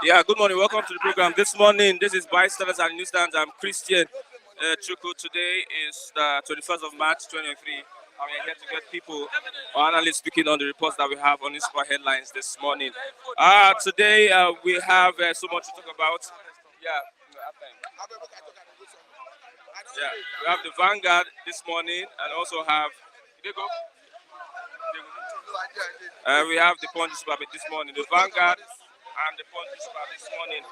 Yeah, good morning. Welcome to the program. This morning, this is Bystanders and Newsstands. I'm Christian Chuku. Today is the 21st of March 2023. I'm here to get people or analysts speaking on the reports that we have on newspaper headlines this morning. Today, we have so much to talk about. Yeah, yeah, we have the Vanguard this morning and also have. Did they go? We have the Punch newspaper this morning, the Vanguard and the Punch newspaper this morning.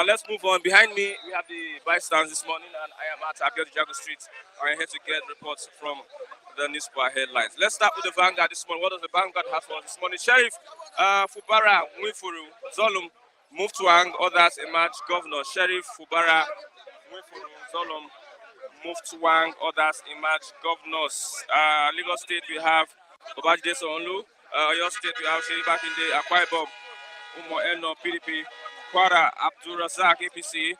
Let's move on. Behind me, we have the bystanders this morning, and I am at Abiodun Jago Street. I'm here to get reports from the newspaper headlines. Let's start with the Vanguard this morning. What does the Vanguard have for us this morning? Sheriff Fubara Mwifuru Zolum moved to Ang, others emerge governor. Sheriff Fubara Mwifuru Zolum moved to Wang, others emerge governors. Lagos State, we have Babajide Sonlu. Your State, we have Sheyi Bakinde, Akwa Ibom, Umo Eno, PDP. Kwara, Abdul Razak, APC.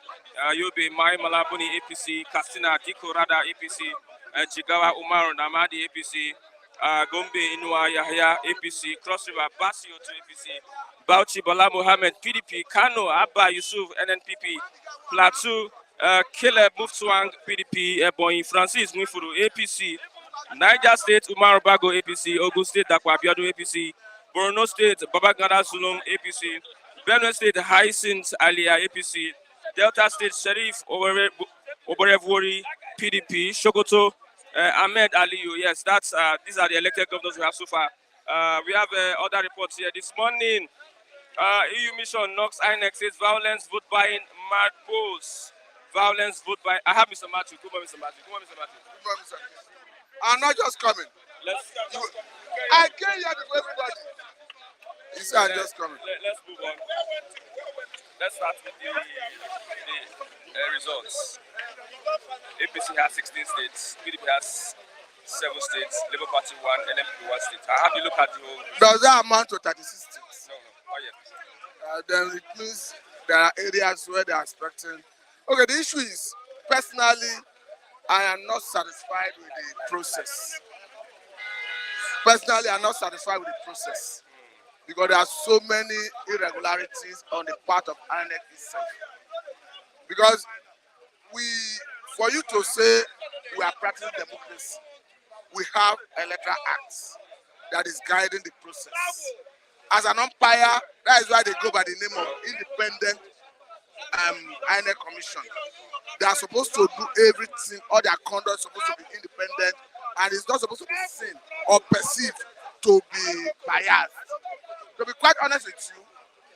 Yobe, Mai Malabuni, APC. Katsina, Diko Rada, APC. Jigawa, Umar Namadi, APC. Gombe, Inua, Yahya, APC. Cross River, Basio to APC. Bauchi, Bala Mohammed, PDP. Kano, Abba Yusuf, NNPP. Plateau, Caleb Muftuang, PDP. Ebonyi, Francis Mwifuru, APC. Niger State, Umar Bago, APC. Ogun State, Dakwa Abiodun, APC. Borno State, Babagana Zulum, APC. Benue State, Hyacinth Alia, APC. Delta State, Sheriff Oborevwori, PDP. Sokoto, Ahmed Aliyu. Yes, that's these are the elected governors we have so far. We have other reports here this morning. EU mission knocks Inec, says violence, vote buying, mad polls. Violence, vote buying. I have Mr. Matthew. Come on, Mr. Matthew. Come on, Mr. Matthew. Come on, Mr. I'm not just coming. I came here before everybody. It's just coming. Let's move on. Let's start with the results. APC has 16 states, PDP has 7 states, Labour Party 1, NMP 1 state. How do you look at the whole? Does that amount to 36 states? No. Oh, yeah. Then it means there are areas where they are expecting. Okay, the issue is, personally, I am not satisfied with the process. Personally, I'm not satisfied with the process because there are so many irregularities on the part of Inec itself. Because for you to say we are practicing democracy, we have electoral acts that is guiding the process. As an umpire, that is why they go by the name of Independent Inec Commission. They are supposed to do everything, all their conduct is supposed to be independent, and it's not supposed to be seen or perceived to be biased. To be quite honest with you,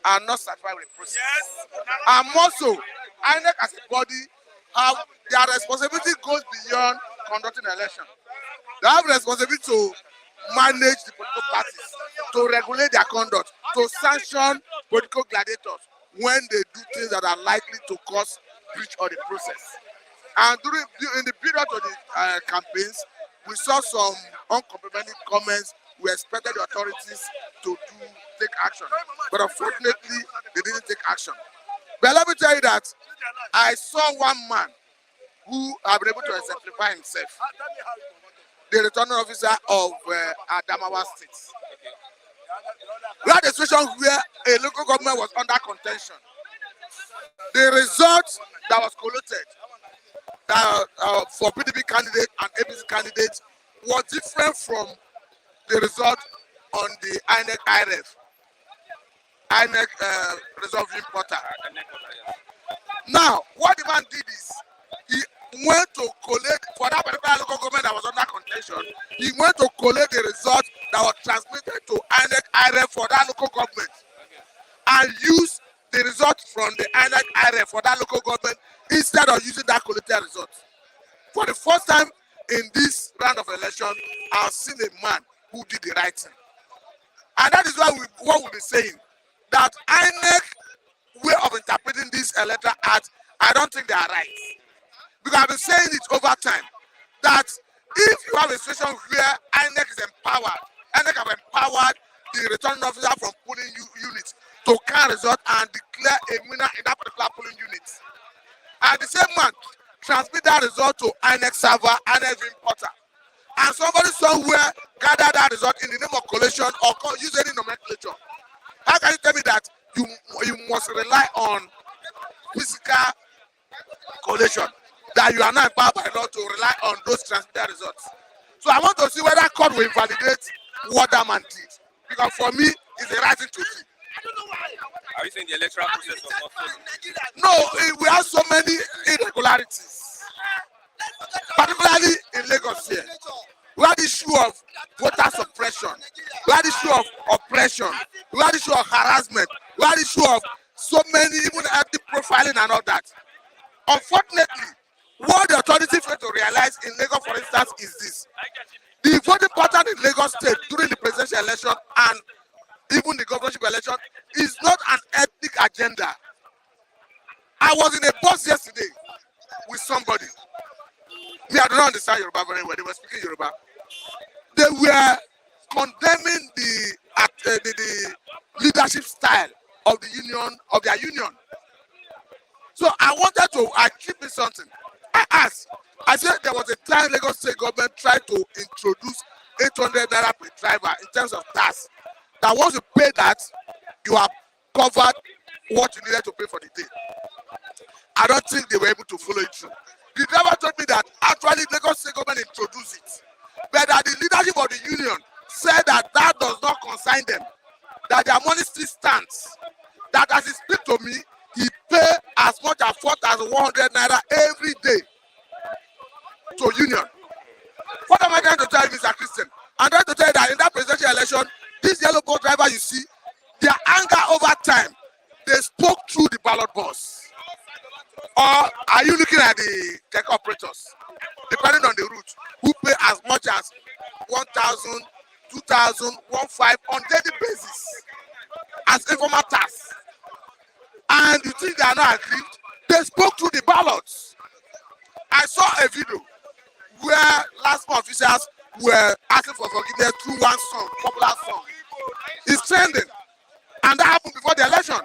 I'm not satisfied with the process. Yes. And also, INEC as a body, their responsibility goes beyond conducting an election. They have responsibility to manage the political parties, to regulate their conduct, to sanction political gladiators when they do things that are likely to cause breach of the process. And in the period of the campaigns, we saw some uncomplimentary comments. We expected the authorities to take action, but unfortunately, they didn't take action. But let me tell you that I saw one man who have been able to exemplify himself, the returning officer of Adamawa State. We had a situation where a local government was under contention. The result that was collated for PDP candidate and APC candidate was different from the result on the INEC IRF, INEC resolving portal. Now, what the man did is, he went to collect, for that particular local government that was under contention, he went to collect the result that was transmitted to INEC IRF for that local government and use the result from the INEC IRF for that local government instead of using that collected result. For the first time in this round of election, I've seen a man who did the right thing. And that is why what we'll be saying, that INEC way of interpreting this electoral act, I don't think they are right. Because I've been saying it over time, that if you have a situation where INEC is empowered, INEC have empowered the returning officer from polling units to count result and declare a winner in that particular polling unit. And the same man transmit that result to INEC server, INEC importer. And somebody somewhere gather that result in the name of collation or use any nomenclature How can you tell me that you must rely on physical collation, that you are not empowered by law to rely on those transmitted results? So I want to see whether court will invalidate what that man did. Because for me, it's the right thing to do. Are you saying the electoral process was not followed? No, we have so many irregularities, particularly in Lagos here. We had the issue of voter suppression. We had the issue of oppression. We had the issue of harassment. We had the issue of so many, even ethnic profiling and all that. Unfortunately, what the authority failed to realize in Lagos, for instance, is this. The voting pattern in Lagos State during the presidential election and even the governorship election is not an ethnic agenda. I was in a bus yesterday with somebody. Me, I do not understand Yoruba very well. They were speaking Yoruba. They were condemning the leadership style of the union, of their union. So I keep me something. I asked. I said there was a time Lagos State government tried to introduce 800 naira per driver in terms of tax. That once you pay that, you have covered what you needed to pay for the day. I don't think they were able to follow it through. The driver told me that actually Lagos State government introduced it, but that the leadership of the union said that that does not concern them, that their money still stands. That as he speak to me, he pay as much as 4,100 naira every day to union. What am I trying to tell you, Mr. Christian? I'm trying to tell you that in that presidential election, this yellow boat driver you see, their anger over time, they spoke through the ballot box. Or are you looking at the tech operators, depending on the route, who pay as much as 1,000, 2,000, 1,500 on daily basis as informal tax? And you think they are not aggrieved? They spoke through the ballots. I saw a video where last month officials were asking for forgiveness through one song, popular song. It's trending. And that happened before the election.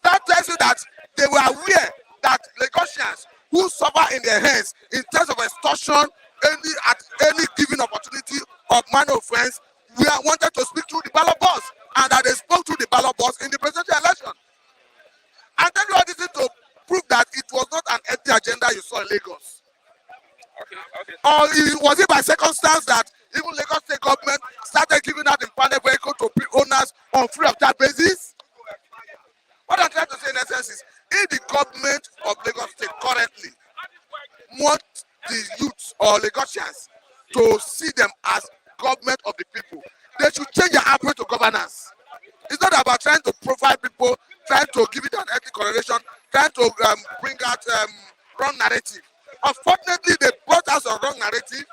That tells you that they were aware that Lagosians who suffer in their hands in terms of extortion, at any given opportunity of minor offense, we are wanted to speak through the ballot box, and that they spoke through the ballot box in the presidential election. And then you wanted to prove that it was not an ethnic agenda you saw in Lagos. Okay. Or was it by circumstance that even Lagos State government started giving out impounded vehicle to owners on free of charge basis? What I'm trying to say in essence is, if the government of Lagos State currently want the youths or Lagosians to see them as government of the people, they should change their approach to governance. It's not about trying to profile people, trying to give it an ethnic correlation, trying to bring out wrong narrative. Unfortunately, they brought us a wrong narrative,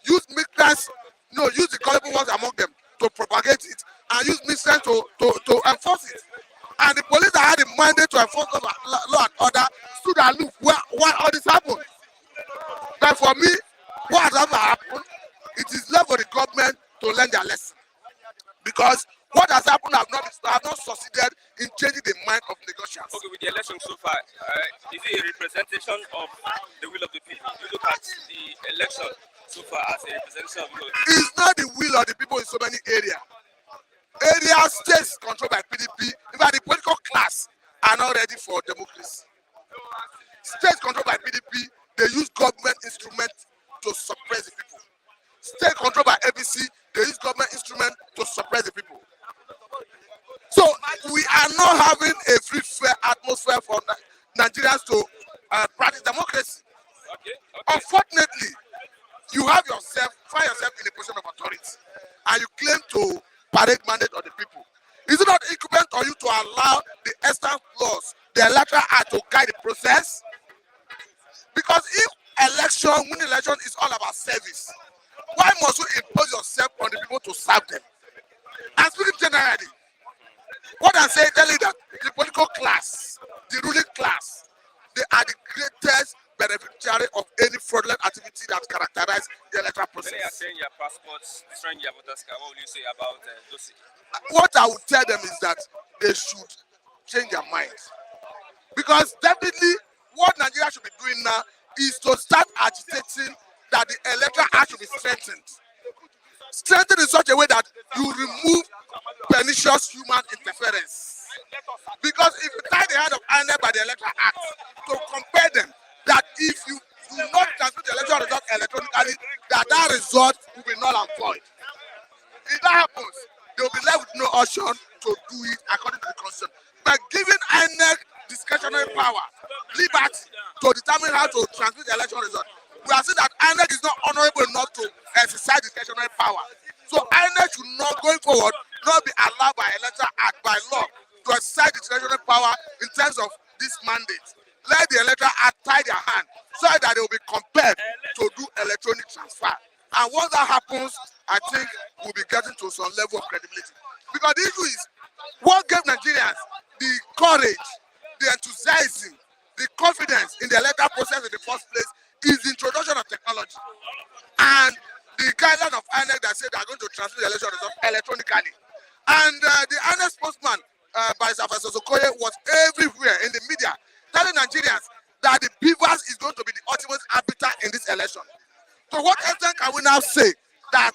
use migrants, use the gullible ones among them to propagate it, and use migrants to enforce it. And the police that had the mandate to enforce law and order stood aloof while all this happened. But for me, what has happened, it is left for the government to learn their lesson. Because what has happened have not succeeded in changing the mind of negotiators. Okay, with the election so far, is it a representation of the will of the people? You look at the election so far as a representation of the will of the people. It's not the will of the people in so many areas. Areas, states controlled by PDP, in fact, the political class are not ready for democracy. States controlled by PDP, they use government instruments to suppress the people. State controlled by ABC, they use government instruments to suppress the people. So we are not having a free, fair atmosphere for Nigerians to practice democracy. Okay. Unfortunately, you find yourself in a position of authority, and you claim to parade mandate of the people. Is it not incumbent on you to allow the extant laws, the electoral act, to guide the process? Because if winning election is all about service, why must you impose yourself on the people to serve them? And speaking generally, what I'm saying, telling that the political class, the ruling class, they are the greatest beneficiary of any fraudulent activity that characterizes the electoral process. When they are saying your passports, destroying your voters card, what will you say about those? What I would tell them is that they should change their minds. Because definitely what Nigeria should be doing now is to start agitating that the electoral act should be strengthened. strengthened in such a way that you remove pernicious human interference. Because if you tie the hand of INEC by the Electoral Act to compare them, that if you do not transmit the electoral result electronically, that result will be null and void. If that happens, they will be left with no option to do it according to the constitution. By giving INEC discretionary power, liberty to determine how to transmit the election result, we are saying that INEC is not honorable enough to exercise discretionary power. So INEC should not, going forward, not be allowed by Electoral Act, by law, to exercise discretionary power in terms of this mandate. Let the Electoral Act tie their hand so that they will be compelled to do electronic transfer. And once that happens, I think we'll be getting to some level of credibility. Because the issue is, what gave Nigerians the courage, the enthusiasm, the confidence in the electoral process in the first place is the introduction of technology. And the guideline of INEC that said they are going to transmit the election result electronically. And the INEC spokesman, by Professor Sokoye, was everywhere in the media telling Nigerians that the beavers is going to be the ultimate arbiter in this election. To what extent can we now say that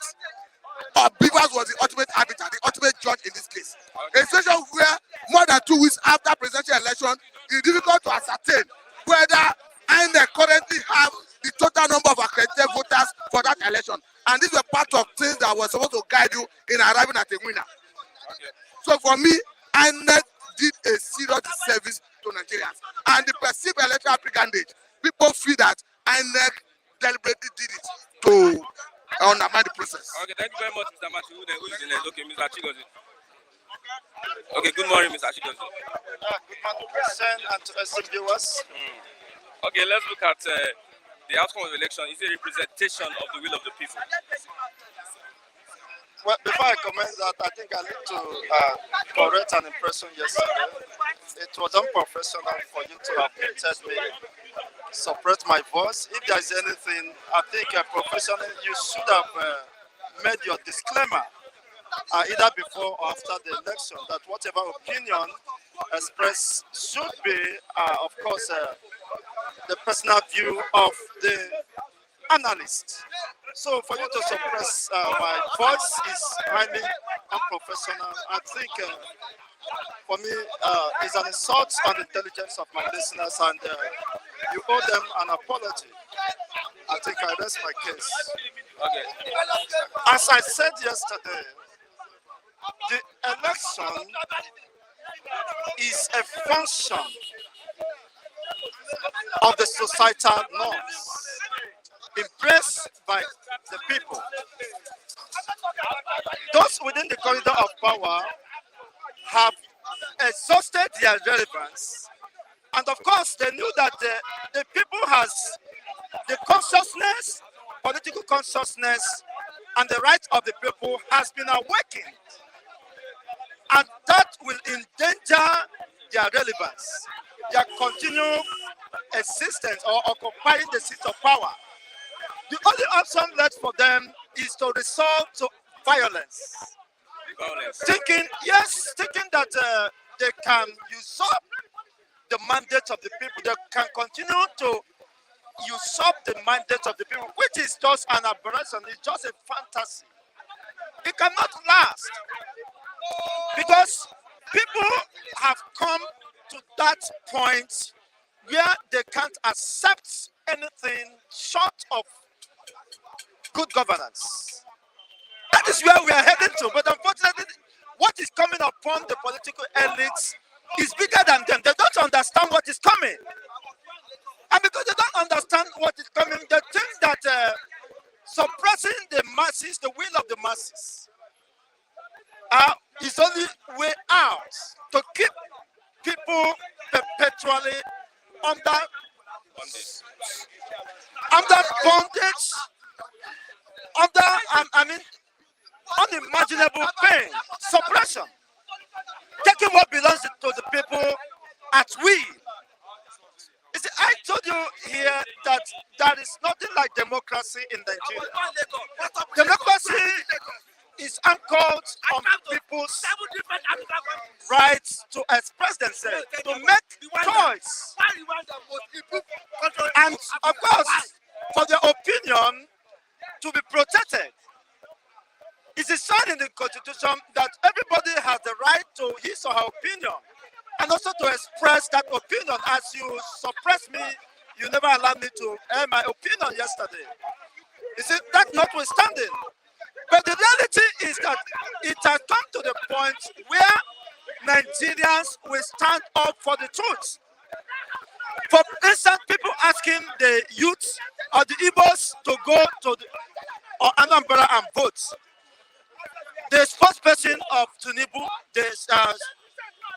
beavers was the ultimate arbiter, the ultimate judge in this case? A situation where more than 2 weeks after presidential election, it is difficult to ascertain whether INEC currently have the total number of accredited voters for that election. And these were part of things that were supposed to guide you in arriving at a winner. Okay. So for me, INEC did a serious disservice to Nigerians. And the perceived electoral brigandage, people feel that INEC deliberately did it to undermine the process. Okay, thank you very much, Mr. Matthew. Who is in it? Okay, Mr. Chigozi. Okay, good morning, Mr. Chigozi. Good morning, Christian, and to esteemed viewers. Okay, let's look at the outcome of the election. Is a representation of the will of the people? Well, before I comment that, I think I need to correct an impression yesterday. It was unprofessional for you to have muted me, suppress my voice. If there is anything, I think professionally you should have made your disclaimer either before or after the election that whatever opinion expressed should be, of course, the personal view of the analyst. So for you to suppress my voice is highly unprofessional. I think for me it's an insult on the intelligence of my listeners, and you owe them an apology. I think I rest my case. Okay. As I said yesterday, the election is a function of the societal norms embraced by the people. Those within the corridor of power have exhausted their relevance, and of course they knew that the people has the consciousness, political consciousness, and the right of the people has been awakened, and that will endanger their relevance, their continued existence or occupying the seat of power. The only option left for them is to resort to violence. Thinking that they can usurp the mandate of the people, they can continue to usurp the mandate of the people, which is just an aberration, it's just a fantasy. It cannot last because people have come to that point where they can't accept anything short of good governance. That is where we are heading to. But unfortunately, what is coming upon the political elites is bigger than them. They don't understand what is coming. And because they don't understand what is coming, they think that suppressing the masses, the will of the masses, is only way out to keep people perpetually under bondage, under unimaginable pain, suppression, taking what belongs to the people at will. You see, I told you here that there is nothing like democracy in Nigeria. Democracy is anchored on people's rights to express themselves, to make choice, and of course, for their opinion to be protected. It is signed in the Constitution that everybody has the right to his or her opinion and also to express that opinion. As you suppress me, you never allowed me to air my opinion yesterday. You see, that notwithstanding. But the reality is that it has come to the point where Nigerians will stand up for the truth. For instance, people asking the youth or the Igbos to go to the, or Anambra and vote. The spokesperson of Tinubu, the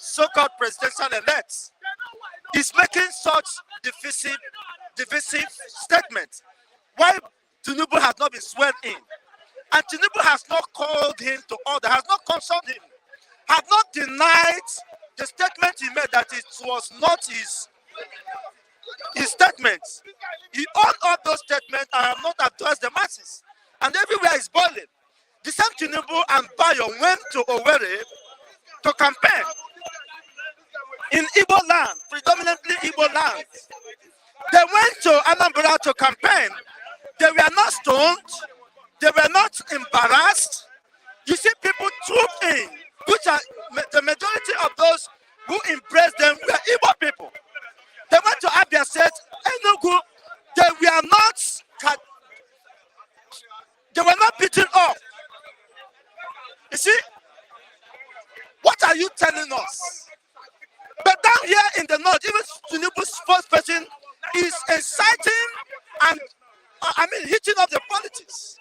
so-called presidential elect, is making such divisive statements. Why Tinubu has not been sworn in, and Tinubu has not called him to order, has not consulted him, have not denied the statement he made that it was not his statements. He owned all those statements and have not addressed the masses. And everywhere is boiling. The same Tinubu and Bayo went to Owerri to campaign in Igbo land, predominantly Igbo land. They went to Anambra to campaign. They were not stoned. They were not embarrassed. You see people trooped in, which are the majority of those who embraced them were Igbo people. They went to Abia State, Enugu. They were not beaten up. You see, what are you telling us? But down here in the north, even Tinubu's spokesperson is inciting and hitting up the politics.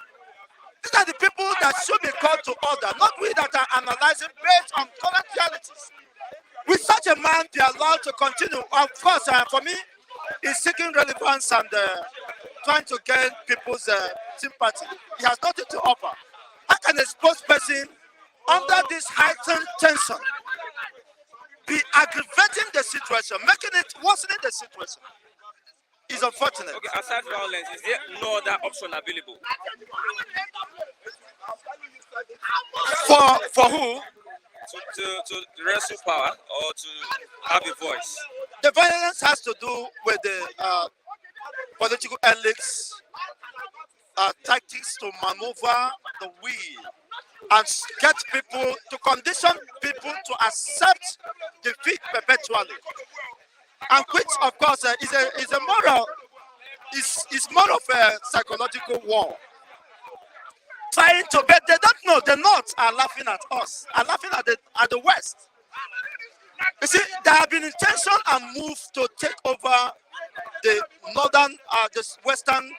These are the people that should be called to order, not we that are analyzing based on current realities. Will such a man be allowed to continue? Of course, for me, he's seeking relevance and trying to gain people's sympathy. He has nothing to offer. How can a spokesperson, under this heightened tension, be aggravating the situation, making it worsening the situation? Is unfortunate. Okay, aside violence, is there no other option available? For who? To wrestle power or to have a voice? The violence has to do with the political elites' tactics to maneuver the wheel and get people, to condition people to accept defeat perpetually. And which, of course, is a moral, is more of a psychological war. Trying to, but they don't know. The North are laughing at us, are laughing at the West. You see, there have been intention and move to take over the northern, the western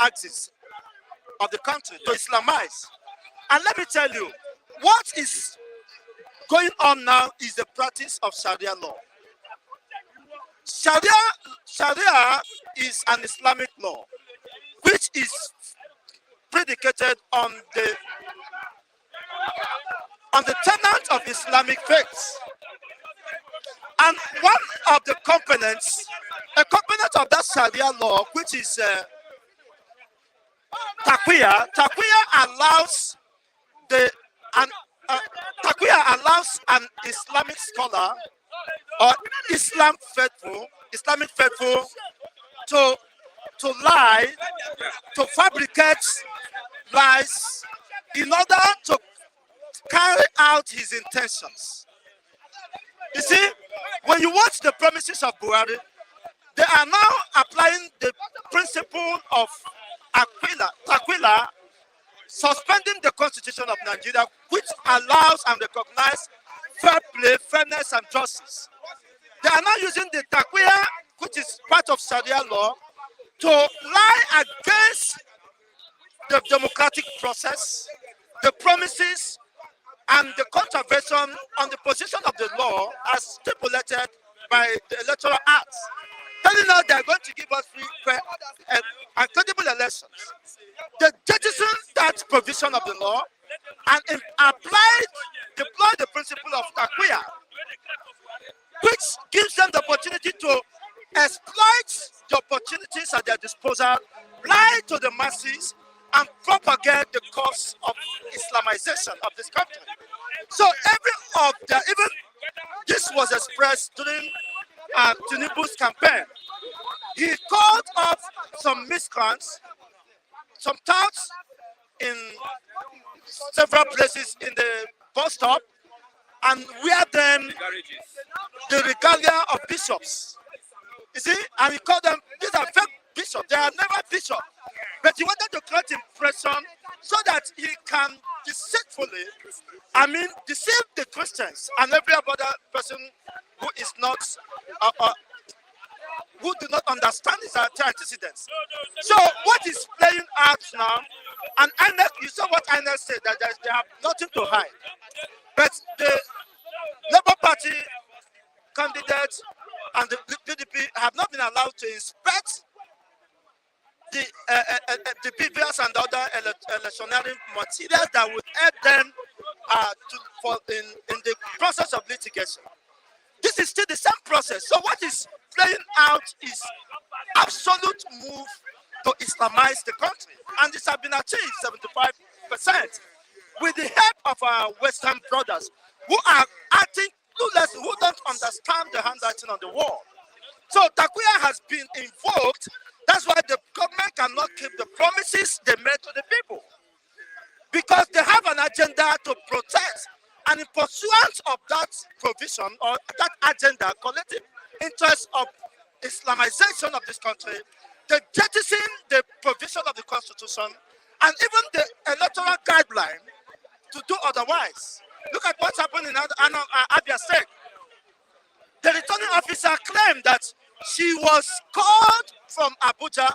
axis of the country, to Islamize. And let me tell you, what is going on now is the practice of Sharia law. Sharia is an Islamic law, which is predicated on the tenet of Islamic faith. And one of the components, a component of that Sharia law, which is taqiyya. Taqiyya allows an Islamic scholar or Islamic faithful to lie, to fabricate lies in order to carry out his intentions. You see, when you watch the promises of Buhari, they are now applying the principle of Aquila, suspending the constitution of Nigeria, which allows and recognizes fair play, fairness, and justice. They are now using the Taqiyya, which is part of Sharia law, to lie against the democratic process, the promises, and the contravention on the position of the law as stipulated by the Electoral Act. Telling us they are going to give us free, fair, and credible elections. They jettison that provision of the law and deploy the principle of Taqiyya, which gives them the opportunity to exploit the opportunities at their disposal, lie to the masses, and propagate the cause of Islamization of this country. So even this was expressed during Tinubu's campaign. He called off some miscreants, some touts in several places in the bus stop and wear them The garages. the regalia of bishops. You see, and he called them, these are fake bishops. They are never bishops. But he wanted to create impression so that he can deceitfully, deceive the Christians and every other person who is not, who do not understand his antecedents. So what is playing out now, and Inec, you saw what Inec said, that they have nothing to hide. But the Labour Party candidates and the PDP have not been allowed to inspect the PBS and other electioneering materials that would help them in the process of litigation. This is still the same process. So what is playing out is absolute move to Islamize the country. And this has been achieved 75% with the help of our Western brothers who are acting clueless, who don't understand the handwriting on the wall. So Takuya has been invoked. That's why the government cannot keep the promises they made to the people. Because they have an agenda to protect. And in pursuance of that provision or that agenda, collective interest of Islamization of this country, they jettison the provision of the Constitution and even the electoral guideline to do otherwise. Look at what's happened in Abia State. The returning officer claimed that she was called from Abuja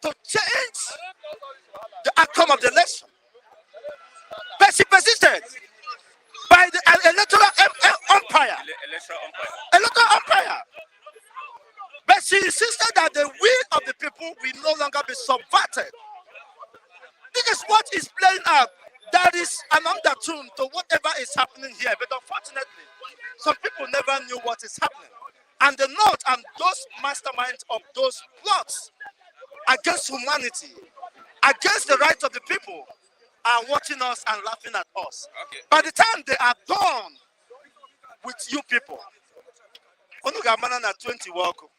to change the outcome of the election. But she persisted by the electoral umpire. Electoral umpire. But she insisted that the will of the people will no longer be subverted. This is what is playing out. There is an undertone to whatever is happening here. But unfortunately, some people never knew what is happening. And the North and those masterminds of those plots against humanity, against the rights of the people, are watching us and laughing at us. Okay. By the time they are done with you people, Onugamana 20 welcome.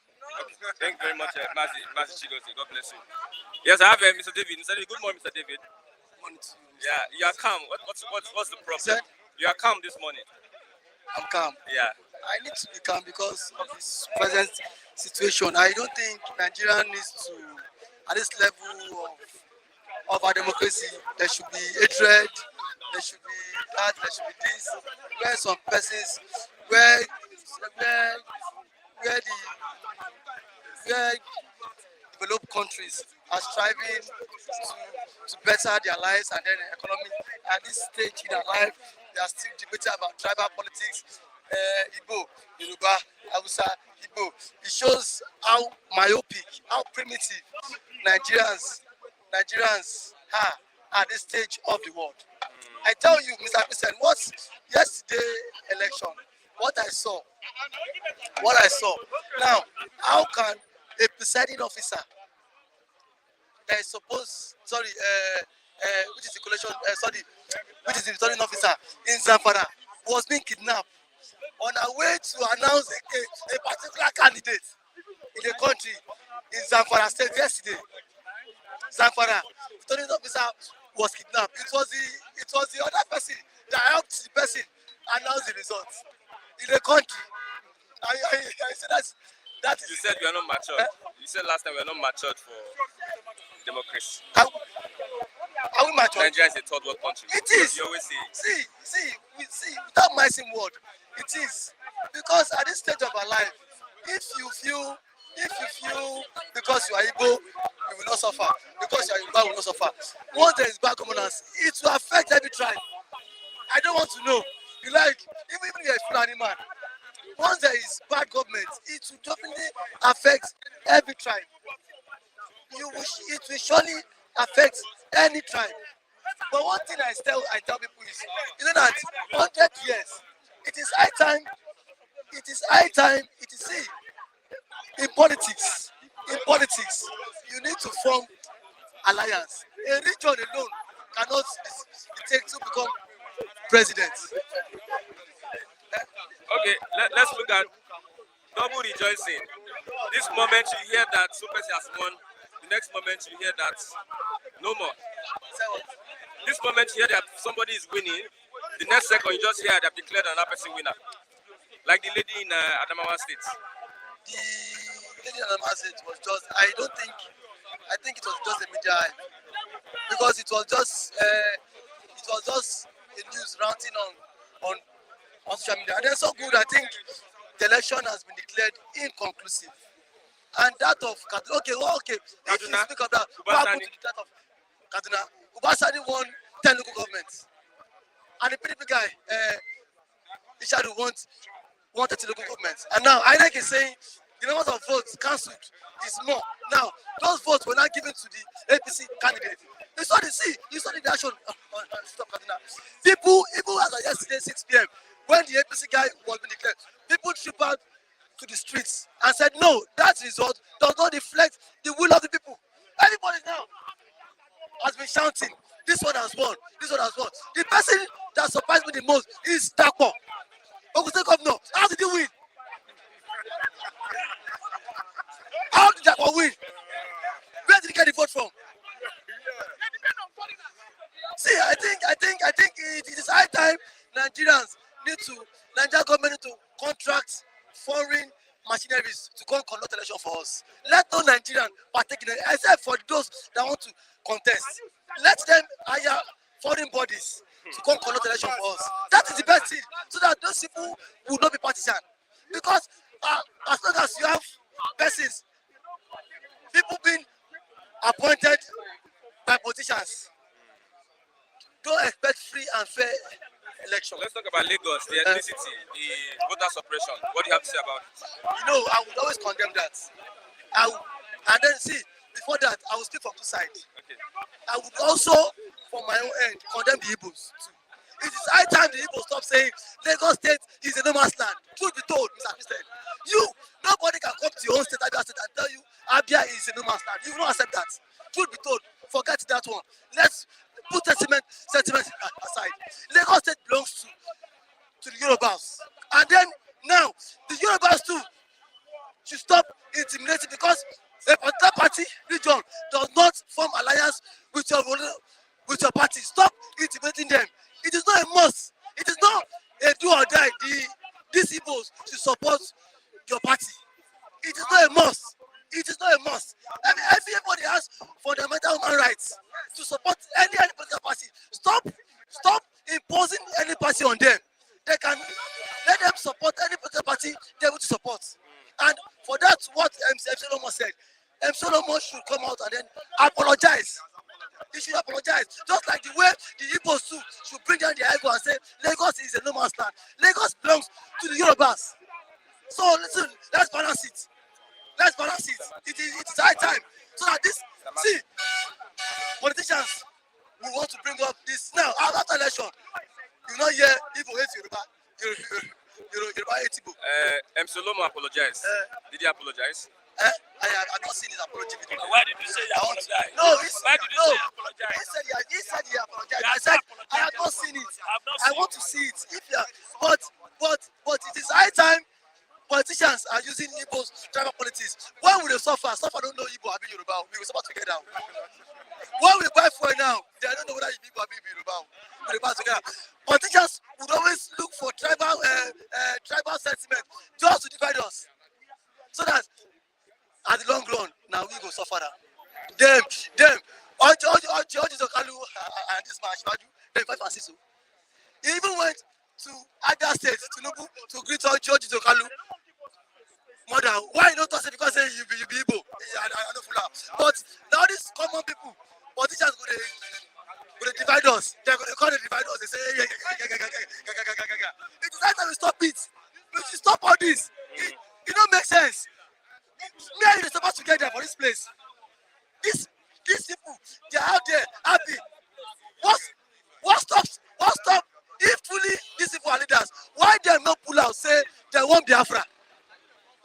Thank you very much, Mazi Chigozi. God bless you. Yes, I have Mr. David. Mr. David. Good morning, Mr. David. Morning to you. Yeah, you are calm. What's the problem? Sir? You are calm this morning. I'm calm. Yeah. I need to be calm because of this present situation. I don't think Nigeria needs to, at this level of our democracy, there should be hatred, there should be that, there should be this, where some persons, where developed countries are striving to better their lives and then the economy. At this stage in their life, they are still debating about tribal politics. Igbo, Yoruba, Hausa, Igbo. It shows how myopic, how primitive Nigerians are at this stage of the world. I tell you, Mr. President, what's yesterday election, what I saw. Now, how can a presiding officer that is supposed, which is the collection, which is the returning officer in Zamfara, was being kidnapped on our way to announce a particular candidate in the country in Zamfara State yesterday. Zamfara, returning officer was kidnapped. It was the other person that helped the person announce the results in the country. I said that is. You said we are not matured. You said last time we are not matured for democracy. Are we matured? Nigeria is a third world country. It is. You always say it. See, without missing word, it is. Because at this stage of our life, if you feel because you are Igbo, you will not suffer. Because you are Yoruba, you will not suffer. Once there is bad governance, it will affect every tribe. I don't want to know. You like, even if you are a Fulani man, once there is bad government, it will definitely affect every tribe. It will surely affect any tribe. But one thing I tell people is, you know that 100 years, it is high time, see, in politics, you need to form alliance. A region alone cannot be taken to become president. Okay, let's look at double rejoicing. This moment you hear that suppression has won. The next moment you hear that no more. This moment here that somebody is winning, the next second you just hear they've declared another person winner. Like the lady in Adamawa State. The lady in Adamawa State was just, I think it was just a media hype. Because it was just a news ranting on social media. And then so good, I think the election has been declared inconclusive. And that of Kaduna, okay. If you speak of that, what happened to that of Kaduna? Ubasani won 10 local governments. And the PDP guy, Ishadu wants 30 local governments. And now Inec is saying the number of votes cancelled is more. Now, those votes were not given to the APC candidate. You saw the reaction Stop Kaduna. People, even as of yesterday, 6 p.m., when the APC guy was being declared, people tripped out to the streets and said, no, that result does not reflect the will of the people. Everybody now has been shouting, this one has won, this one has won. The person that surprised me the most is Dapo. Ogun State Governor, how did he win? How did Dapo win? Where did he get the vote from? See, I think it is high time Nigeria government need to contract foreign machineries to come conduct election for us. Let no Nigerian partake in it, except for those that want to contest. Let them hire foreign bodies to come conduct election for us. That is the best thing, so that those people will not be partisan. Because as long as you have persons, people being appointed by politicians, don't expect free and fair election. Let's talk about Lagos, the ethnicity, the voter suppression. What do you have to say about it? You know, I would always condemn that. And then see, before that, I will speak from two sides. Okay. I would also, from my own end, condemn the Igbos too. It is high time the Igbos stop saying Lagos State is a no man's land. Truth be told, Mr. Christian, nobody can come to your own state, Abia State, and tell you Abia is a no man's land. You will not accept that. Truth be told, forget that one. Let's put sentiment aside. Lagos State belongs to the Yorubas. And then now, the Yorubas too should stop intimidating, because a particular party region does not form alliance with your party. Stop intimidating them. It is not a must. It is not a do or die. These Igbos should support your party. It is not a must. It is not a must. I mean, everybody has fundamental human rights to support any political party. Stop imposing any party on them. They can let them support any political party they want to support. And for that, what MC Solomon said, MC Solomon should come out and then apologize. He should apologize. Just like the way the Igbos too should bring down the ego and say Lagos is a no man's land. Lagos belongs to the Yorubas. So listen, let's balance it. Let's balance it. It is high time. So that see, politicians will want to bring up this. Now, after election, you know, Igbo hate Yoruba. Yoruba hate Igbo. Solomon apologized. Did he apologize? I have not seen his apology video. Why did you say you apologize? No, Why did you say apologize? He said he apologized. I said I have not seen it. I want to see it. But it is high time politicians are using Igbo's tribal politics. When will they suffer? Suffer don't know Igbo, Abi Yoruba. We will suffer together. When we buy for now, they don't know whether Igbo, Abi Yoruba. We will buy together. Politicians would always look for tribal sentiment just to divide us. So that at the long run, now we go suffer now. Them, George Zokalu and this man, them 5 and 6. He even went to Abia State to greet George Zokalu. Mother, why not us because you be Igbo? I don't fool. But now these common people, politicians go to divide us. They're going to call it divide us. They say, it is time that we stop it. We should stop all this. It don't make sense. Me and you are supposed to get there for this place. These people, they are out there happy. What stops? If truly these people are leaders, why they not pull out, say they want Biafra?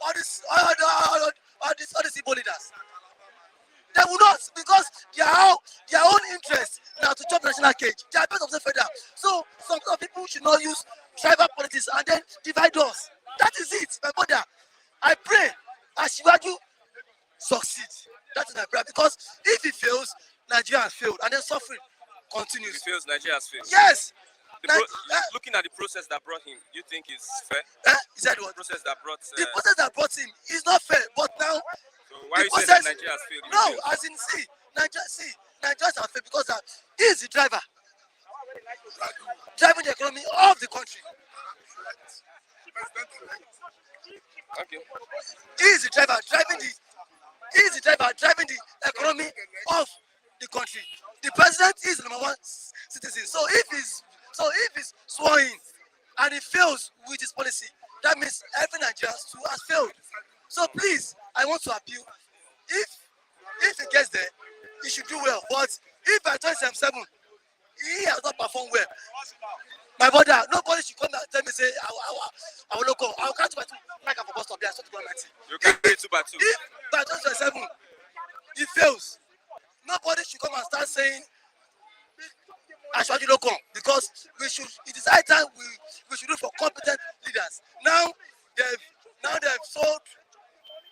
All these Igbo leaders. They will not, because their own interest now to chop national cage. They are best of the federal. So some people should not use tribal politics and then divide us. That is it, my brother. I pray Asiwaju succeed. That is my prayer, because if he fails, Nigeria has failed, and then suffering He continues. feels Nigeria has failed. Yes. Looking at the process that brought him, you think it's fair? He said what? The process that brought. The process that brought him is not fair. But now, So why the you say process. that Nigeria has failed? He No, failed. as in Nigerians are fair because he is the driver driving the economy of the country. Okay. He is the driver driving the economy of the country. The president is the number one citizen. So if he's sworn in and he fails with his policy, that means every Nigerian too has failed. So please, I want to appeal. If he gets there, he should do well. But if by 2077 he has not performed well, my brother, nobody should come and tell me say I will not go. I will catch my two like for bus stop there. So to go my team. You can play 2 by 2. If by 2027 he fails, nobody should come and start saying Ashwaju no come because it is high time we should look for competent leaders. Now they've sold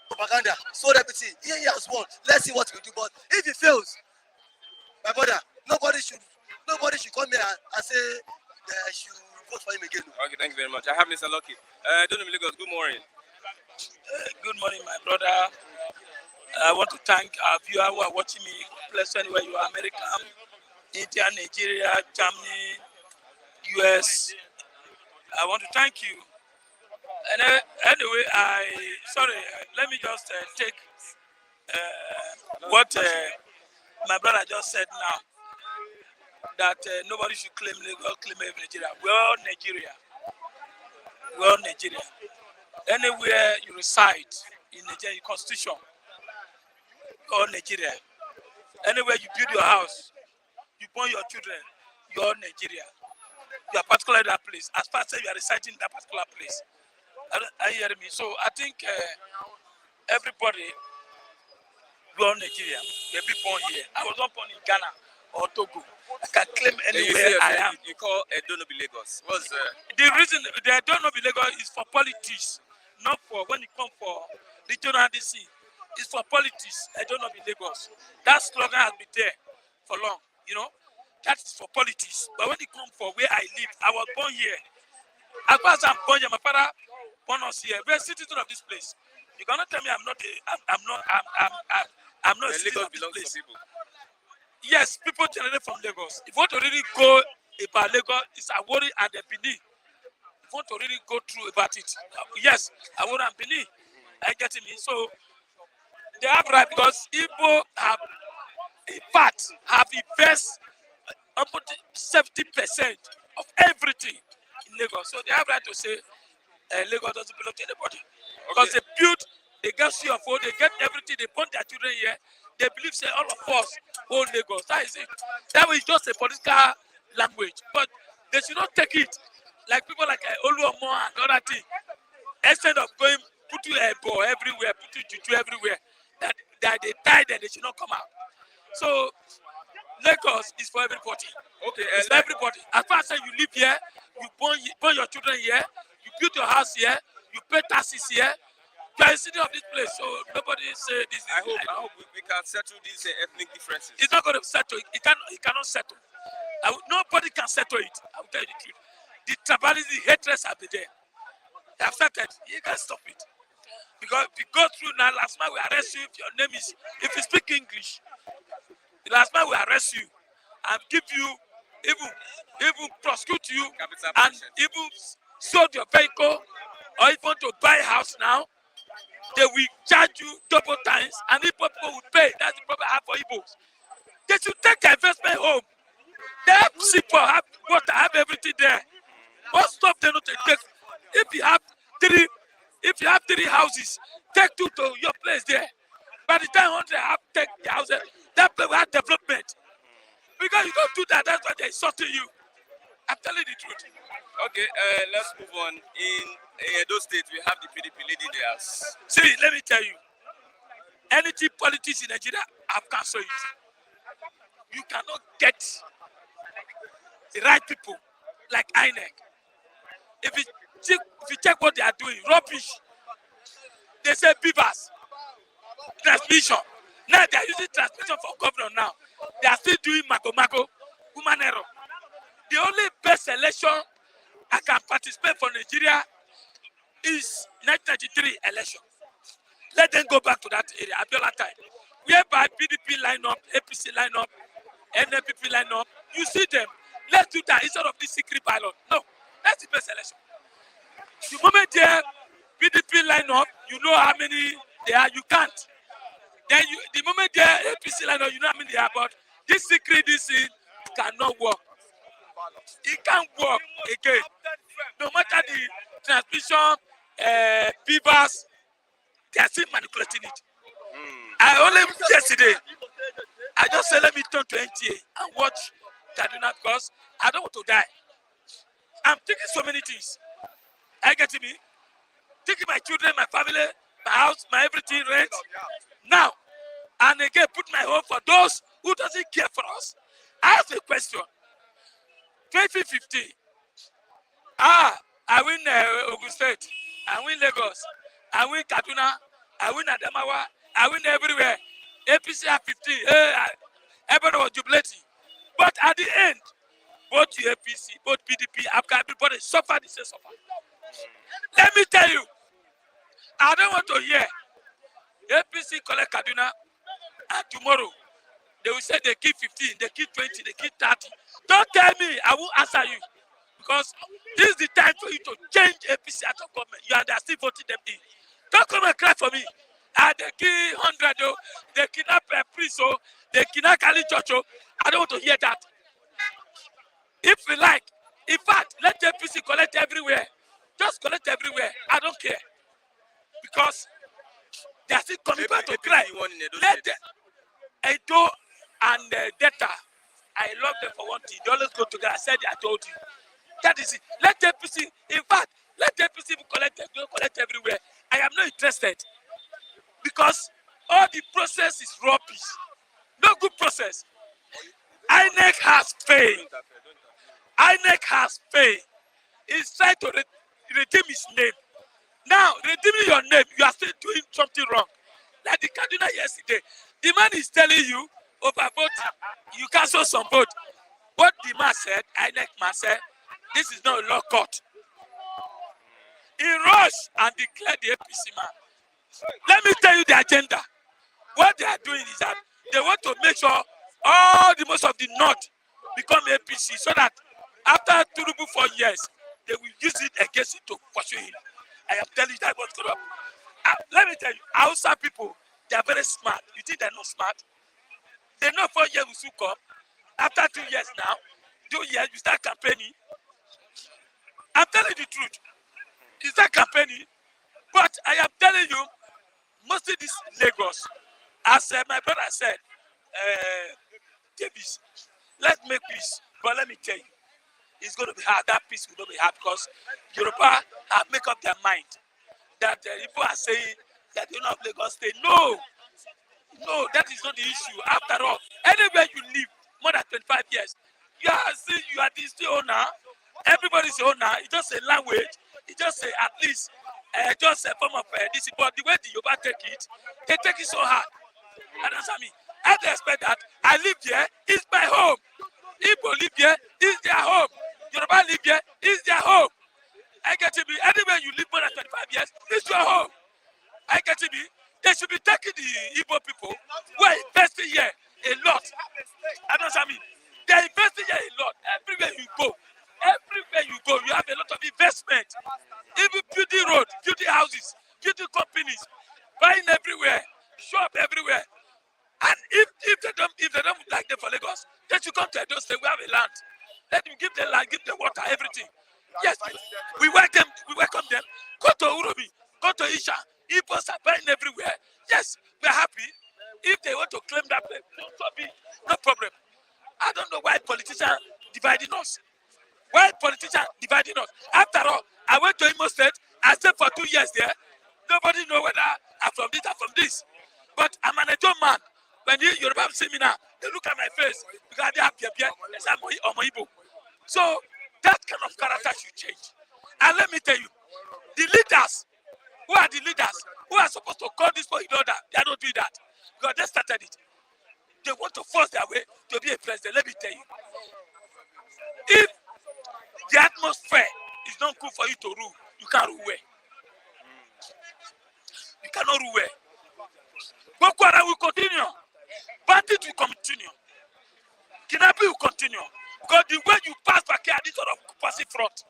propaganda, sold everything. He has won. Let's see what we do. But if he fails, my brother, nobody should come here and say they should vote for him again. Okay, thank you very much. I have Mr. Lucky. Donald Lagos, good morning. Good morning, my brother. I want to thank our viewers who are watching me, place anywhere you are, America, India, Nigeria, Germany, US. I want to thank you. And anyway, let me just take what my brother just said now, that nobody should claim Nigeria. We're all Nigeria. We're all Nigeria. Anywhere you reside in Nigeria, constitution, you're all Nigeria. Anywhere you build your house, you born your children, you're all Nigeria. You are particular in that place. As far as you are residing in that particular place. Are you hearing me? So I think everybody, we're all Nigeria. We're born here. I was not born in Ghana or Togo. I can claim anywhere I am. You call Edonobi Lagos. What's the reason they don't know Lagos is for politics, not for when it comes for regional DC. It's for politics. I don't know Lagos. That slogan has been there for long. You know, that is for politics. But when it comes for where I live, I was born here. As far as I'm born here, my father born us here. We're citizens of this place. You cannot tell me I'm not a citizen of this place. To people. Yes, people generate from Lagos. If you want to really go about Lagos, it's Awori and the Benin. If you want to really go through about it, yes, Awori and Benin. I get me. So they have right because Igbo have, in fact, have invest about 70% of everything in Lagos. So they have right to say Lagos doesn't belong to anybody. Because they build, they get CFO, they get everything, they born their children here. They believe say all of us own Lagos. That is it. That is just a political language. But they should not take it like people like Oluomo and other things. Instead of going, put you a ball everywhere, put you juju everywhere, that they die there, they should not come out. So Lagos is for everybody. Okay, it's for everybody. As far as you live here, you born your children here, you build your house here, you pay taxes here. You are a city of this place, so nobody say this is. I hope we can settle these ethnic differences. It's not going to settle. It cannot settle. Nobody can settle it. I will tell you the truth. The tribalism, the hatred have been there. They have started. You can't stop it. Because if you go through now, last man we arrest you if your name is, if you speak English. The last man we arrest you and give you, even prosecute you, and even sold your vehicle, or even to buy a house now. They will charge you double times, and if people will pay, that's the problem I have for Igbos. They should take their investment home. They have simple, have water, have everything there. What stop them not to take? If you have three houses, take 2 to your place there. By the time 100 have take the houses, that place will have development. Because you don't do that, that's why they're insulting you. I'm telling you the truth. Okay, let's move on. In Edo State, we have the PDP leading there. See, let me tell you. Anything politics in Nigeria, I've cancelled it. You cannot get the right people like Inec. If you check what they are doing, rubbish. They say beavers, transmission. Now they are using transmission for governor now. They are still doing mago. human error. The only best election I can participate for Nigeria is 1993 election. Let them go back to that area, Abiola time, whereby PDP line up, APC line up, NPP line up. You see them. Let's do that instead of this secret ballot. No, that's the best election. The moment there, PDP line up, you know how many they are. You can't. Then the moment there, APC line up, you know how many they are. But this secret, this thing cannot work. It can't work again. No matter the transmission, beavers, they are still manipulating it. I only yesterday, I just said let me turn to NTA and watch Kaduna because I don't want to die. I'm thinking so many things. I get to me, taking my children, my family, my house, my everything rent. Now, and again, put my hope for those who doesn't care for us. I have a question. 2015. I win Ogun State. I win Lagos. I win Kaduna. I win Adamawa. I win everywhere. APC have 15. Everybody was jubilating. But at the end, both the APC, both PDP, everybody suffered the same suffer. Let me tell you, I don't want to hear APC collect Kaduna and tomorrow they will say they keep 15, they keep 20, they keep 30. Don't tell me, I won't answer you. Because this is the time for you to change APC out of government. You are still voting them in. Don't come and cry for me. They kill 100, they kidnap a priest, they kidnap Kali Church. I don't want to hear that. If we like, in fact, let APC collect everywhere. Just collect everywhere. I don't care. Because they are still coming back to cry. Let Edo and Data, I love them for one thing. They always go together. I said, I told you. That is it. Let APC, in fact, let APC collect everywhere. I am not interested. Because all the process is rubbish. No good process. Inec has failed. Inec has failed. He's trying to redeem his name. Now, redeeming your name, you are still doing something wrong. Like the Kaduna yesterday. The man is telling you, overvote, you cancel some vote. What the man said, Inec man said, this is not a law court. He rushed and declared the APC man. Let me tell you the agenda. What they are doing is that they want to make sure all the most of the North become APC so that after 4 years, they will use it against it to pursue him. I am telling you that what's going on. Let me tell you, Hausa people, they are very smart. You think they're not smart? They know 4 years will soon come. After 2 years now, 2 years, you start campaigning. I'm telling you the truth. You start campaigning. But I am telling you, mostly this Lagos, as my brother said, Davis, let's make peace. But let me tell you, it's going to be hard. That peace will not be hard because Yoruba have make up their mind that people are saying that you know Lagos State. No, that is not the issue. After all, anywhere you live more than 25 years, you are the still owner. Everybody's the owner. It's just a language. It's just at least just a form of this. But the way the Yoruba take it, they take it so hard. Understand me? I expect that I live here. It's my home. Igbo live here. It's their home. Yoruba live here. It's their home. I get to be anywhere you live more than 25 years. It's your home. I get to be. They should be taking the Igbo people who are investing here a lot. Understand me? They are investing here a lot. Everywhere you go, you have a lot of investment. Even building roads, building houses, building companies, buying everywhere, shop everywhere. And if they don't like them for Lagos, they should come to Edo State. We have a land. Let them give them land, give them water, everything. Yes, we welcome them. Go to Urobi, go to Isha. Igbos are buying everywhere. Yes, we're happy. If they want to claim that place, no problem. I don't know why politicians dividing us. Why politicians dividing us? After all, I went to Imo State. I stayed for 2 years there. Nobody know whether I'm from this or from this. But I'm an Edo man. When you Yoruba see me now, they look at my face because they have they say I'm Igbo. So that kind of character should change. And let me tell you, the leaders, who are the leaders who are supposed to call this for in order, they are not doing that because they started it. They want to force their way to be a president. Let me tell you, If the atmosphere is not good for you to rule, you can't rule well. You cannot rule well. Boko Haram will continue. Bandit will continue. Kidnapping will continue. Because the way you pass back here, this sort of passing front.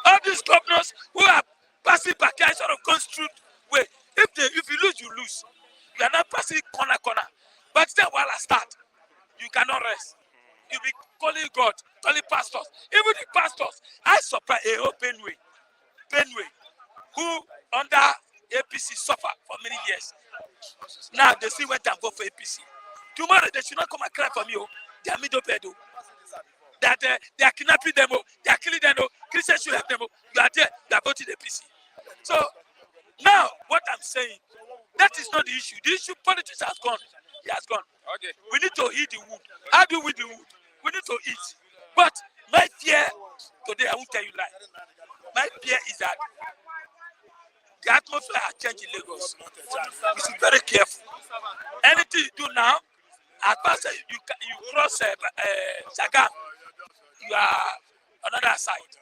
All these governors who are passing back here sort of going through way. If you lose, you lose. You are not passing corner. But then while I start, you cannot rest. You be calling God, calling pastors. Even the pastors, I supply a whole Benway, who under APC suffer for many years. Now they see went and vote for APC. Tomorrow they should not come and cry for me. They are middle bed. That they are kidnapping them. They are killing them. Christians should help them. You are there. You are voting APC. So now what I'm saying, that is not the issue. The issue, politics has gone. He has gone. Okay. We need to eat the wood. How do we eat the wood? We need to eat. But my fear today, I won't tell you lie. My fear is that the atmosphere has changed in Lagos. We should be very careful. Anything you do now, as far as you cross Sagam, you are another side.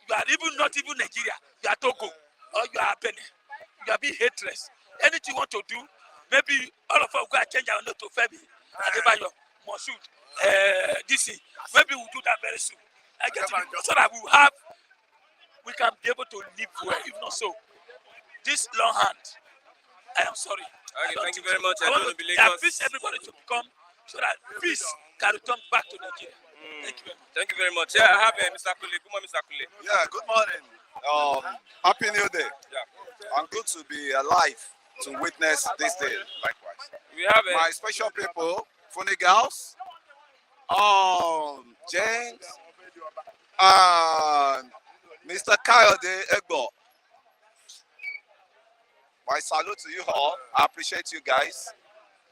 You are not even Nigeria. You are Togo or you are Benin. You are being hatred. Anything you want to do, maybe all of us go and change our name to Femi, Adebayo, Moshood, DC. Maybe we'll do that very soon. I get it. So that we can be able to live well. If not so, this long hand, I am sorry. Okay, thank you very much. I want to peace everybody to become so that peace can return back to Nigeria. Thank you very much. Thank you very much. Yeah, I have Mr. Kule. Good morning, Mr. Kule. Yeah, good morning. Happy New Day. Yeah. I'm good to be alive to witness this day. Likewise. We have My special people, Funny Gals, James, and Mr. Kayode Egbo. My salute to you all. I appreciate you guys.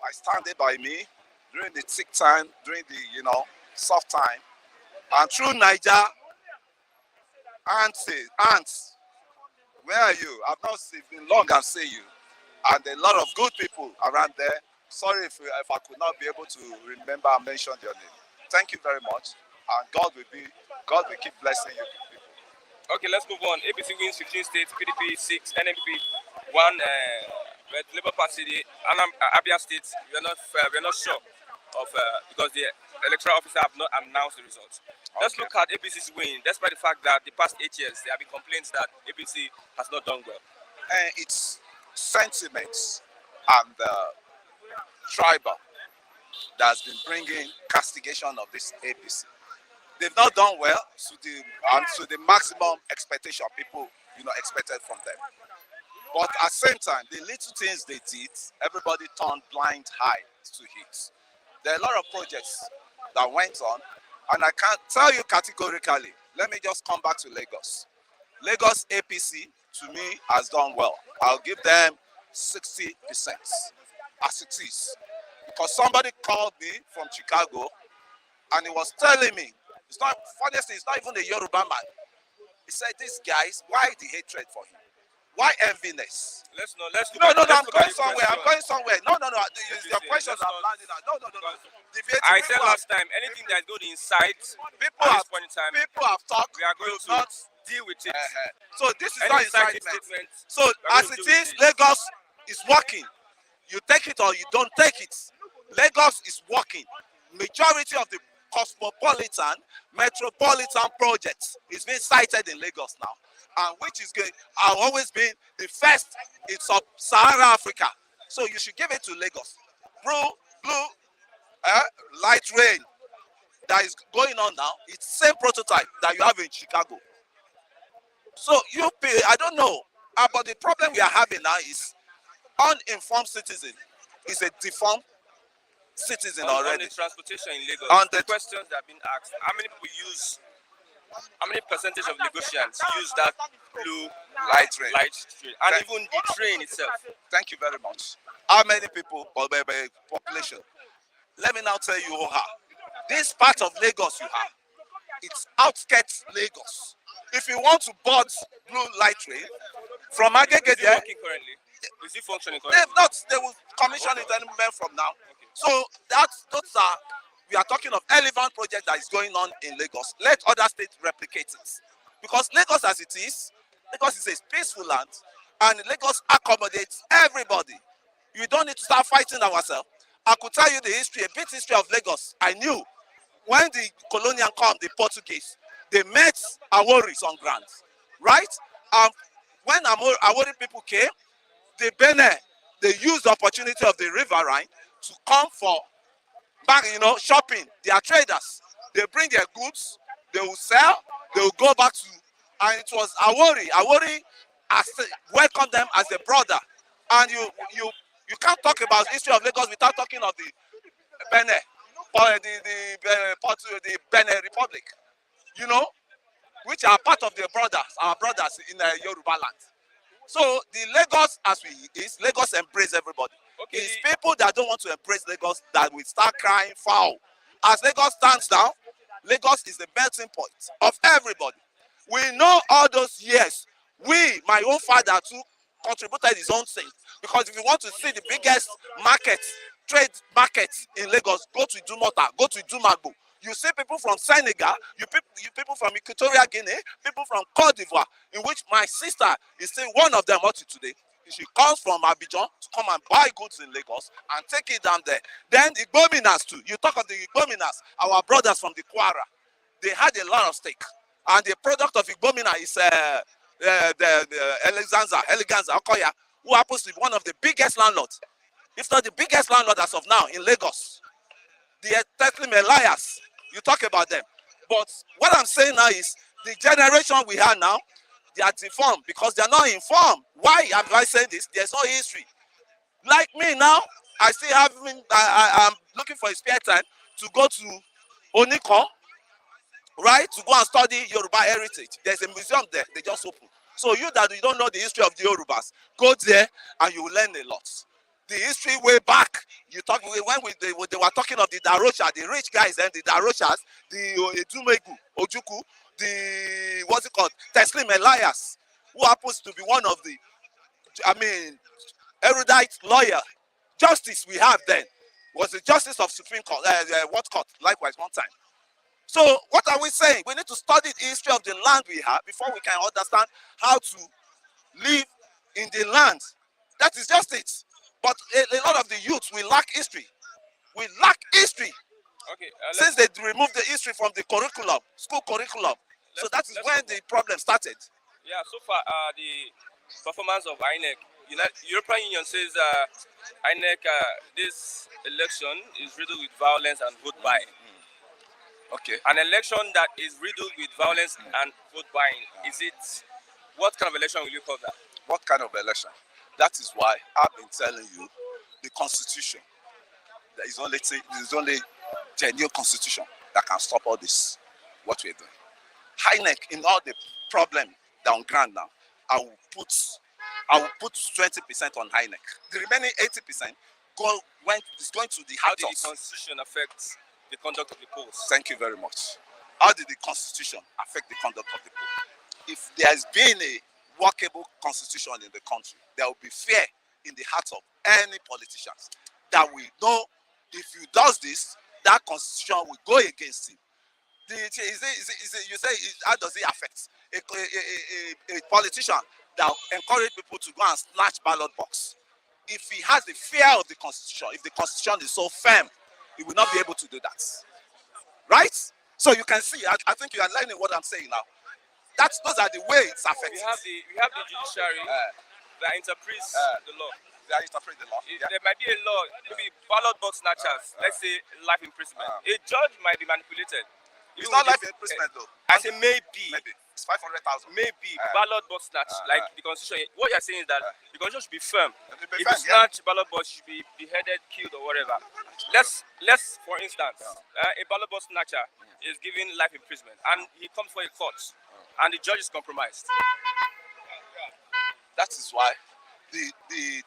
I stand there by me during the thick time, during the soft time, and through Niger. Ants, where are you? I've not seen been long and see you, and a lot of good people around there. Sorry if I could not be able to remember and mention your name. Thank you very much, and God will keep blessing you people. Okay, let's move on. APC wins 15 states, PDP 6, NMP 1, but Labour Party, the Abia State, we are not sure of because the electoral officer have not announced the results. Let's look at APC's win, despite the fact that the past 8 years there have been complaints that APC has not done well. It's sentiments and tribal that has been bringing castigation of this APC. They've not done well to the maximum expectation people expected from them. But at the same time, the little things they did, everybody turned blind eye to it. There are a lot of projects that went on, and I can't tell you categorically. Let me just come back to Lagos. Lagos APC, to me, has done well. I'll give them 60% as it is. Because somebody called me from Chicago, and he was telling me, honestly, it's not even a Yoruba man. He said, these guys, why the hatred for him? Why enviness? Let's No, I'm going somewhere. No. Your questions are landing out. No. I said last time, anything that's going to incite people at have this point in time, people have talked. we are going to not deal with it. So this is Any not inciting incitement. statement, So we are as going to it deal is, with it. Lagos is working. You take it or you don't take it. Lagos is working. Majority of the cosmopolitan, metropolitan projects is being cited in Lagos now, and which is good. I've always been the first in sub-Saharan Africa. So you should give it to Lagos. Blue, light rain that is going on now. It's same prototype that you have in Chicago. So I don't know. But the problem we are having now is uninformed citizen is a deformed citizen already. On the transportation in Lagos, On the questions that have been asked, how many percentage of Lagosians use that blue Light rain. train, and even the train itself? Thank you very much. How many people by population? Let me now tell you who are. This part of Lagos you have, it's outskirts Lagos. If you want to board blue light rain from Agege Is it there, working currently? Is it functioning currently? they will commission it any moment from now. So those are We are talking of elephant project that is going on in Lagos. Let other states replicate it. Because Lagos as it is, Lagos is a peaceful land, and Lagos accommodates everybody. You don't need to start fighting ourselves. I could tell you the history, a bit history of Lagos. I knew when the colonial come, the Portuguese, they met Aworis on ground, right? When Awori people came, the Benin, they used the opportunity of the riverine to come for back, shopping. They are traders. They bring their goods, they will sell, they will go back to, and it was Awori. Awori welcomed them as a brother. And you can't talk about history of Lagos without talking of the Benin, the Benin Republic, which are part of our brothers in Yoruba land. So the Lagos as we is, Lagos embrace everybody. Okay. It's people that don't want to embrace Lagos that will start crying foul. As Lagos stands now, Lagos is the melting point of everybody. We know all those years. My own father too, contributed his own thing. Because if you want to see the biggest trade market in Lagos, go to Idumota, go to Idumago. You see people from Senegal, you people from Equatorial Guinea, people from Cote d'Ivoire, in which my sister is still one of them up to today. She comes from Abidjan to come and buy goods in Lagos and take it down there. Then the Igbominas too. You talk of the Igbominas, our brothers from the Kwara. They had a lot of stake. And the product of Igbomina is the Eleganza Okoya, who happens to be one of the biggest landlords, if not the biggest landlord as of now in Lagos. The Teslim Elias, you talk about them. But what I'm saying now is the generation we have now, they are deformed because they are not informed. Why am I saying this? There's no history. Like me now, I still I'm looking for a spare time to go to Oniko, right? To go and study Yoruba heritage. There's a museum there, they just opened. So you don't know the history of the Yorubas, go there and you will learn a lot. The history way back, when they were talking of the Darosha, the rich guys and the Daroshas, the Edumegu, Ojuku, the what's it called, Teslim Elias, who happens to be one of the, erudite lawyer, justice we have then, was the justice of Supreme Court, what court, likewise one time. So what are we saying? We need to study the history of the land we have before we can understand how to live in the land. That is just it. But a lot of the youth, we lack history. We lack history. Okay. Since they removed the history from the curriculum, school curriculum. So that is when the problem started. Yeah, so far the performance of Inec, European Union says Inec, this election is riddled with violence and vote buying. Okay. An election that is riddled with violence and vote buying, what kind of election will you call that? What kind of election? That is why I've been telling you the constitution. There is only genuine constitution that can stop all this, what we're doing. Inec, in all the problem down ground now, I will put 20% on Inec. The remaining 80% is going to the How heart did of the constitution affect the conduct of the polls? Thank you very much. How did the constitution affect the conduct of the poll? If there has been a workable constitution in the country, there will be fear in the hearts of any politicians that we know if he does this, that constitution will go against him. You say, how does it affect a politician that encourage people to go and snatch ballot box? If he has the fear of the constitution, if the constitution is so firm, he will not be able to do that. Right? So you can see, I think you are learning what I'm saying now. Those are the ways it's affected. We have the judiciary that interprets the law. They interpret the law. There might be a law, maybe ballot box snatchers, let's say life imprisonment. A judge might be manipulated. It's not life imprisonment though. I say maybe. It's 500,000. Maybe ballot box snatch, like the constitution. What you're saying is that the constitution should be firm. If you Yeah. snatch ballot box, you should be beheaded, killed, or whatever. Let's for instance, a ballot box snatcher is given life imprisonment, and he comes for a court, and the judge is compromised. That is why the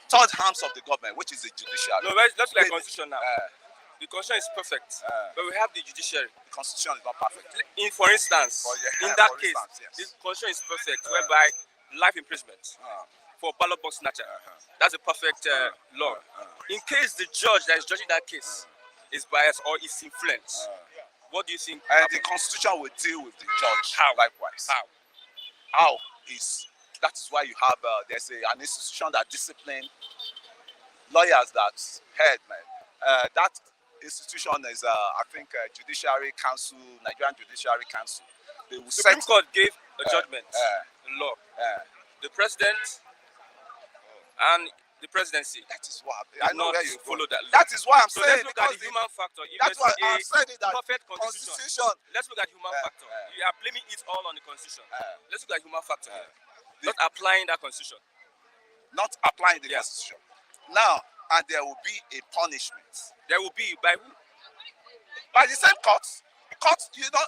third arms of the government, which is the judiciary. No, let's like constitution now. The constitution is perfect, but we have the judiciary. The constitution is not perfect. For instance, in that case, yes. the constitution is perfect, whereby life imprisonment for ballot box snatcher. That's a perfect law. In case the judge that is judging that case is biased or is influenced. What do you think? And the constitution will deal with the judge. How? Likewise. How? That is why you have there's an institution that discipline lawyers that head, man. That institution is I think Judiciary Council, Nigerian Judiciary Council. They will Supreme Court gave a judgment in law. The president and the presidency. That is why I know where you follow that. That is why I'm So saying. let's look at the human factor. If That's why I'm saying that perfect constitution. Let's look at human factor. You are blaming it all on the constitution. Let's look at human factor. Not applying that constitution. Not applying the constitution. Now, and there will be a punishment. There will be by who? By the same courts. Courts, you know,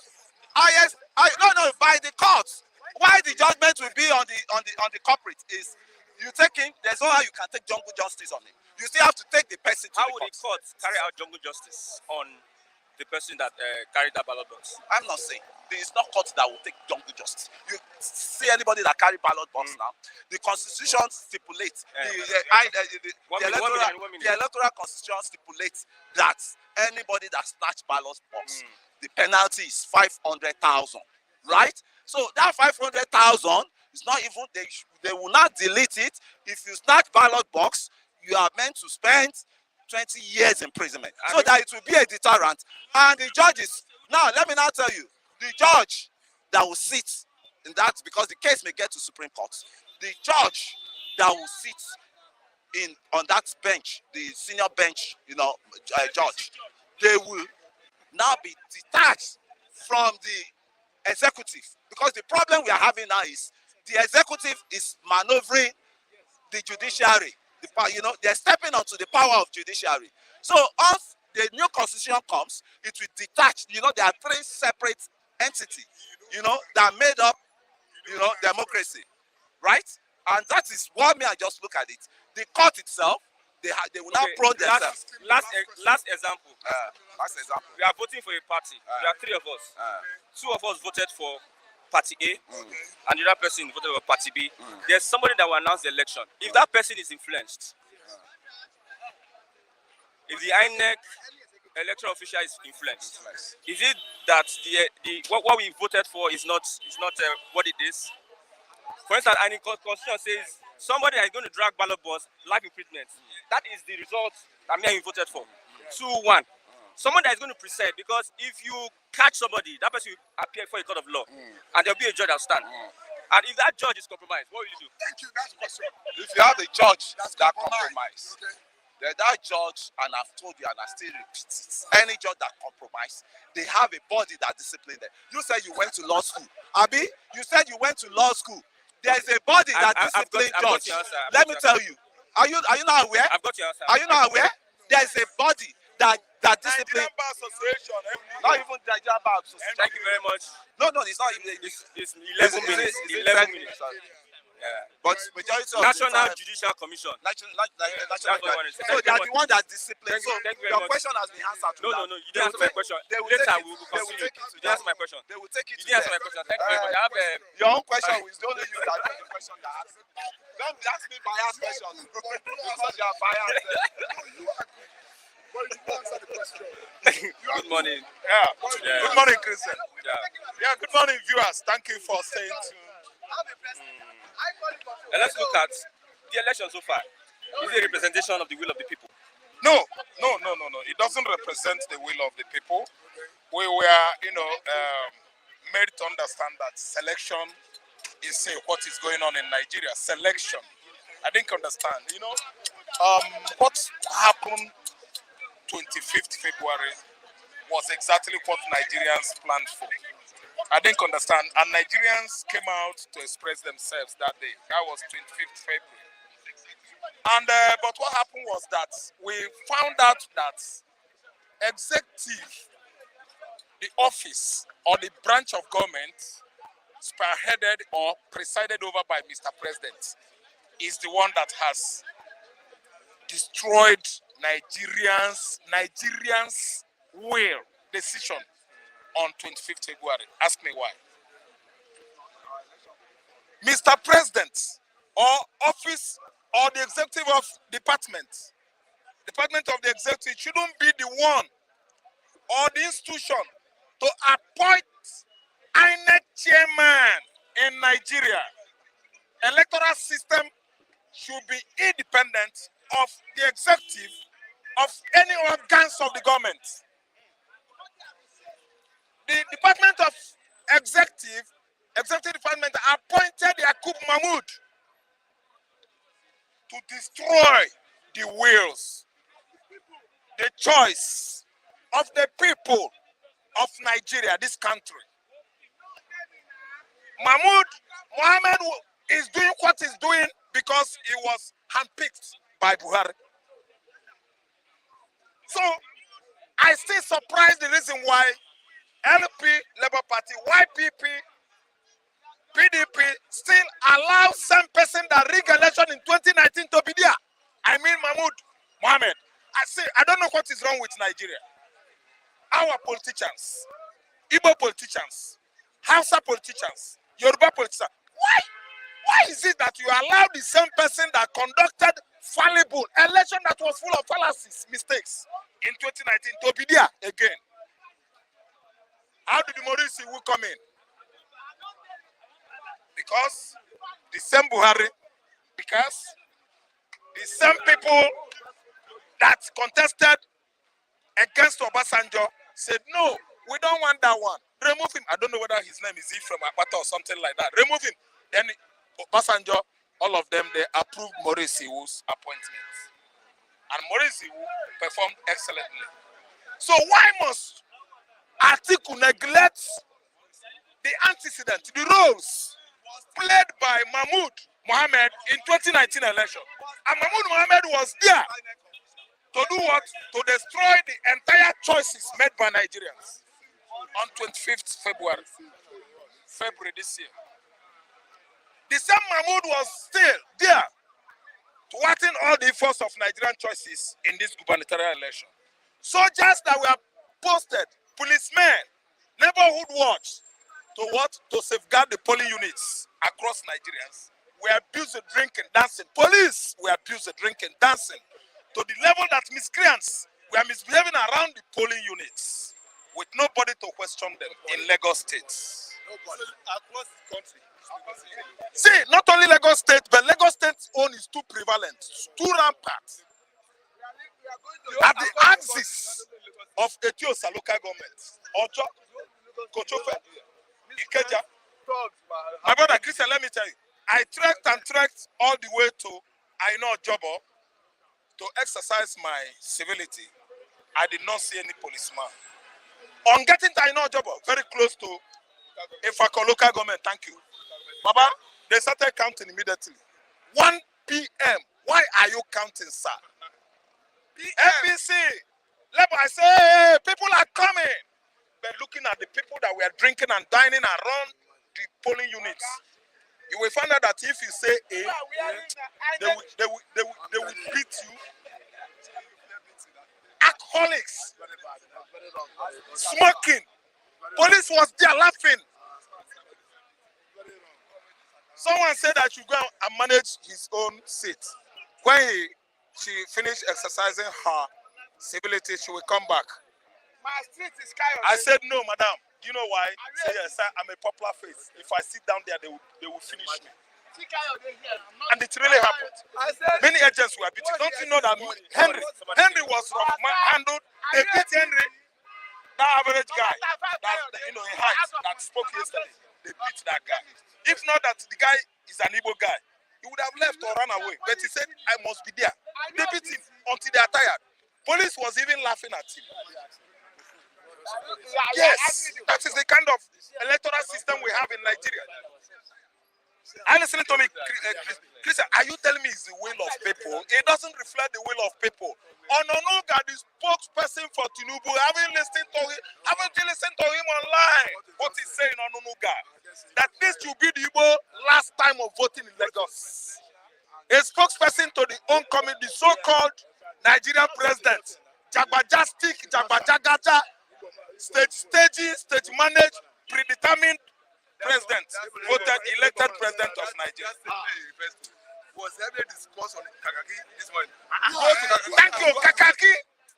by the courts. Why the judgment will be on the culprit is you take him. There's no how you can take jungle justice on him. You still have to take the person to how the would court. the court carry out jungle justice on the person that carried that ballot box? I'm not saying there is no court that will take jungle justice. You see anybody that carry ballot box now? The constitution stipulates the electoral constitution stipulates that anybody that snatch ballot box, the penalty is 500,000, right? So that 500,000 is not even they will not delete it. If you snatch ballot box, you are meant to spend 20 years imprisonment, so that it will be a deterrent. And the judges, now let me now tell you, the judge that will sit in that, because the case may get to Supreme Court, the judge that will sit on that bench, the senior bench, judge, they will now be detached from the executive, because the problem we are having now is the executive is maneuvering the judiciary. They're stepping onto the power of judiciary. So once the new constitution comes, it will detach. There are three separate entities, that made up, democracy, right? And that is what I just look at it. The court itself, they will now prone themselves. Last example. Last example. We are voting for a party. We are three of us. Two of us voted for Party A, and the other person voted for Party B. There's somebody that will announce the election. If that person is influenced, if the Inec electoral official is influenced, is it that what we voted for is not what it is? For instance, and the constitution says somebody that is going to drag ballot box, life imprisonment. That is the result that me voted for. 2-1. Someone that is going to preside, because if you catch somebody, that person will appear before a court of law, and there'll be a judge that will stand. And if that judge is compromised, what will you do? Thank you. That's the question. If you have a judge that compromise, then that judge, and I've told you and I still repeat it, any judge that compromise, they have a body that discipline them. You said you went to law school. Abi, you said you went to law school. There's a body that disciplines judge. Let me tell you. Are you not aware? I've got your answer. Are you not aware? There's a body that disciplines. Nigerian Bar Association. Not even Nigerian Bar Association. Thank you very much. No, it's not even. It's 11 minutes. 11 minutes. But majority of National the time, Judicial Commission. National So they are the one that disciplines. So thank you very your much. question has been answered. No. You didn't answer my question. Later we will continue. You didn't answer my question. They will take it. You didn't answer my question. Thank you very much. I have your own question is the only you that know the question that asked. Don't ask me biased questions because you are biased. Well, you answer the question. Good morning. Good morning, Christian. Good morning, viewers. Thank you for staying tuned. And let's look at the election so far. Is it a representation of the will of the people? No. It doesn't represent the will of the people. We were, made to understand that selection is what is going on in Nigeria. Selection. I didn't understand. What happened 25th February was exactly what Nigerians planned for. I didn't understand. And Nigerians came out to express themselves that day. That was 25th February. And but what happened was that we found out that executive, the office or the branch of government spearheaded or presided over by Mr. President, is the one that has destroyed Nigerians' will, decision on 25th February. Ask me why. Mr. President or office or the executive of department of the executive shouldn't be the one or the institution to appoint Inec chairman in Nigeria. Electoral system should be independent of the executive of any organs of the government. The Department of Executive Department appointed Yakub Mahmoud to destroy the wills, the choice of the people of Nigeria, this country. Mohammed is doing what he's doing because he was handpicked by Buhari. So I still surprised the reason why LP, Labour Party, YPP, PDP still allow some person that rig election in 2019 to be there. I mean Mohammed. I don't know what is wrong with Nigeria. Our politicians, Igbo politicians, Hausa politicians, Yoruba politicians, why is it that you allow the same person that conducted fallible election that was full of fallacies, mistakes in 2019 to be there again? How did the Morisi will come in? Because the same Buhari, because the same people that contested against Obasanjo said, no, we don't want that one. Remove him. I don't know whether his name is from Akpata or something like that. Remove him. Then Obasanjo, all of them, they approved Morisi's appointment. And Morisi performed excellently. So why must Atiku neglect the antecedent, the roles played by Mohammed in 2019 election? And Mohammed was there to do what? To destroy the entire choices made by Nigerians on 25th February this year. The same Mahmoud was still there to thwart all the efforts of Nigerian choices in this gubernatorial election. Soldiers that were posted, policemen, neighborhood watch, to what? To safeguard the polling units across Nigerians. We abused the drinking, dancing. Police were abused the drinking, dancing, to the level that miscreants were misbehaving around the polling units with nobody to question them in Lagos State. Across the country. See, not only Lagos State, but Lagos State's own is too prevalent, too rampant. At the axis of Etiosa local government, Ojo, Kochofe, Ikeja. My brother Christian, let me tell you, I trekked all the way to Aino Jobo to exercise my civility. I did not see any policeman. On getting to Aino Jobo, very close to Ifako local government, thank you. Baba, they started counting immediately. 1 p.m. Why are you counting, sir? FBC. I say, hey, people are coming. But looking at the people that were drinking and dining around the polling units, you will find out that if you say A, they will beat you. Alcoholics, smoking. Police was there laughing. Someone said that you go and manage his own seat. When she finished exercising her civility, she will come back. My street is chaos. I said, no, madam. Do you know why? Say, yes, sir, I'm a popular face. If I sit down there, they will finish me. And it really happened. Many agents were beaten. Don't you know that Henry was handled? They beat Henry. That average guy, in height, that spoke yesterday, they beat that guy. If not that the guy is an Igbo guy, he would have left or run away. But he said, I must be there. They beat him until they are tired. Police was even laughing at him. Yes, that is the kind of electoral system we have in Nigeria. Are you listening to me, Christian? Are you telling me it's the will of people? It doesn't reflect the will of people. Ononuga, the spokesperson for Tinubu, haven't listened to him online. What he's saying, Ononuga, that this should be the last time of voting in Lagos. A spokesperson to the oncoming, the so-called Nigerian president, Jagbajastic, Jagbajagaja, stage managed, predetermined president, elected president of Nigeria. Was ever discussed on Kakaki this morning? Thank you, Kakaki.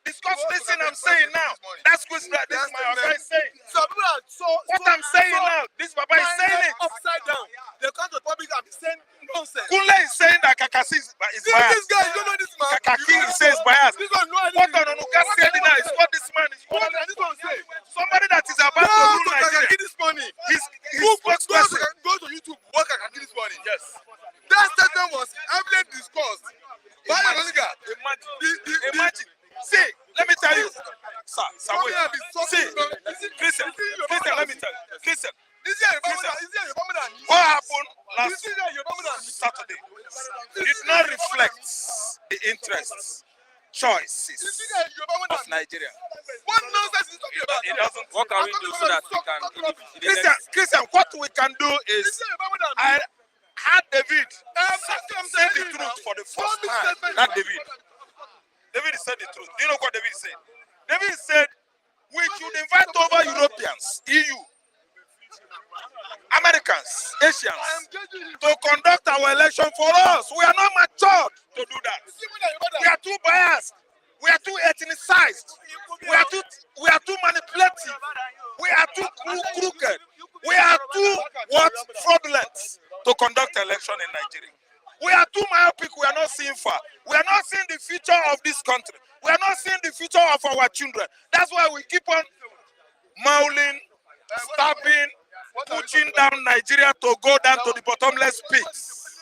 Discuss this Listen, I'm saying now. That's what this is my Baba is saying. So people are so. What I'm saying now, this Baba is saying it. Upside down. They come to the public and be saying nonsense. Kunle is saying that Kakasi is This biased. guy, you don't know this man. Kakaki says biased. This one know What anything. Ononuga said now is what this man is. What does this one say? Somebody that is about to Go rule to Nigeria. Kakaki this morning. His Go spokesperson. to YouTube. What Kakaki this morning? Yes. That statement was heavily discussed. By Ononuga. Imagine. See, let me tell you. Sir, wait. See, listen, let me tell you. Listen. What happened last Saturday did not reflect the interests, choices of Nigeria. What nonsense is talking about? It doesn't. What can we do so that we can? Christian, what we can do is, I had David say the truth for the first time. Not David. David said the truth. Do you know what David said? David said, we should invite over Europeans, EU, Americans, Asians, to conduct our election for us. We are not matured to do that. We are too biased. We are too ethnicized. We are too manipulative. We are too crooked. We are too fraudulent to conduct election in Nigeria. We are too myopic. We are not seeing far. We are not seeing the future of this country. We are not seeing the future of our children. That's why we keep on mauling, stabbing, pushing down Nigeria to go down to the bottomless pits.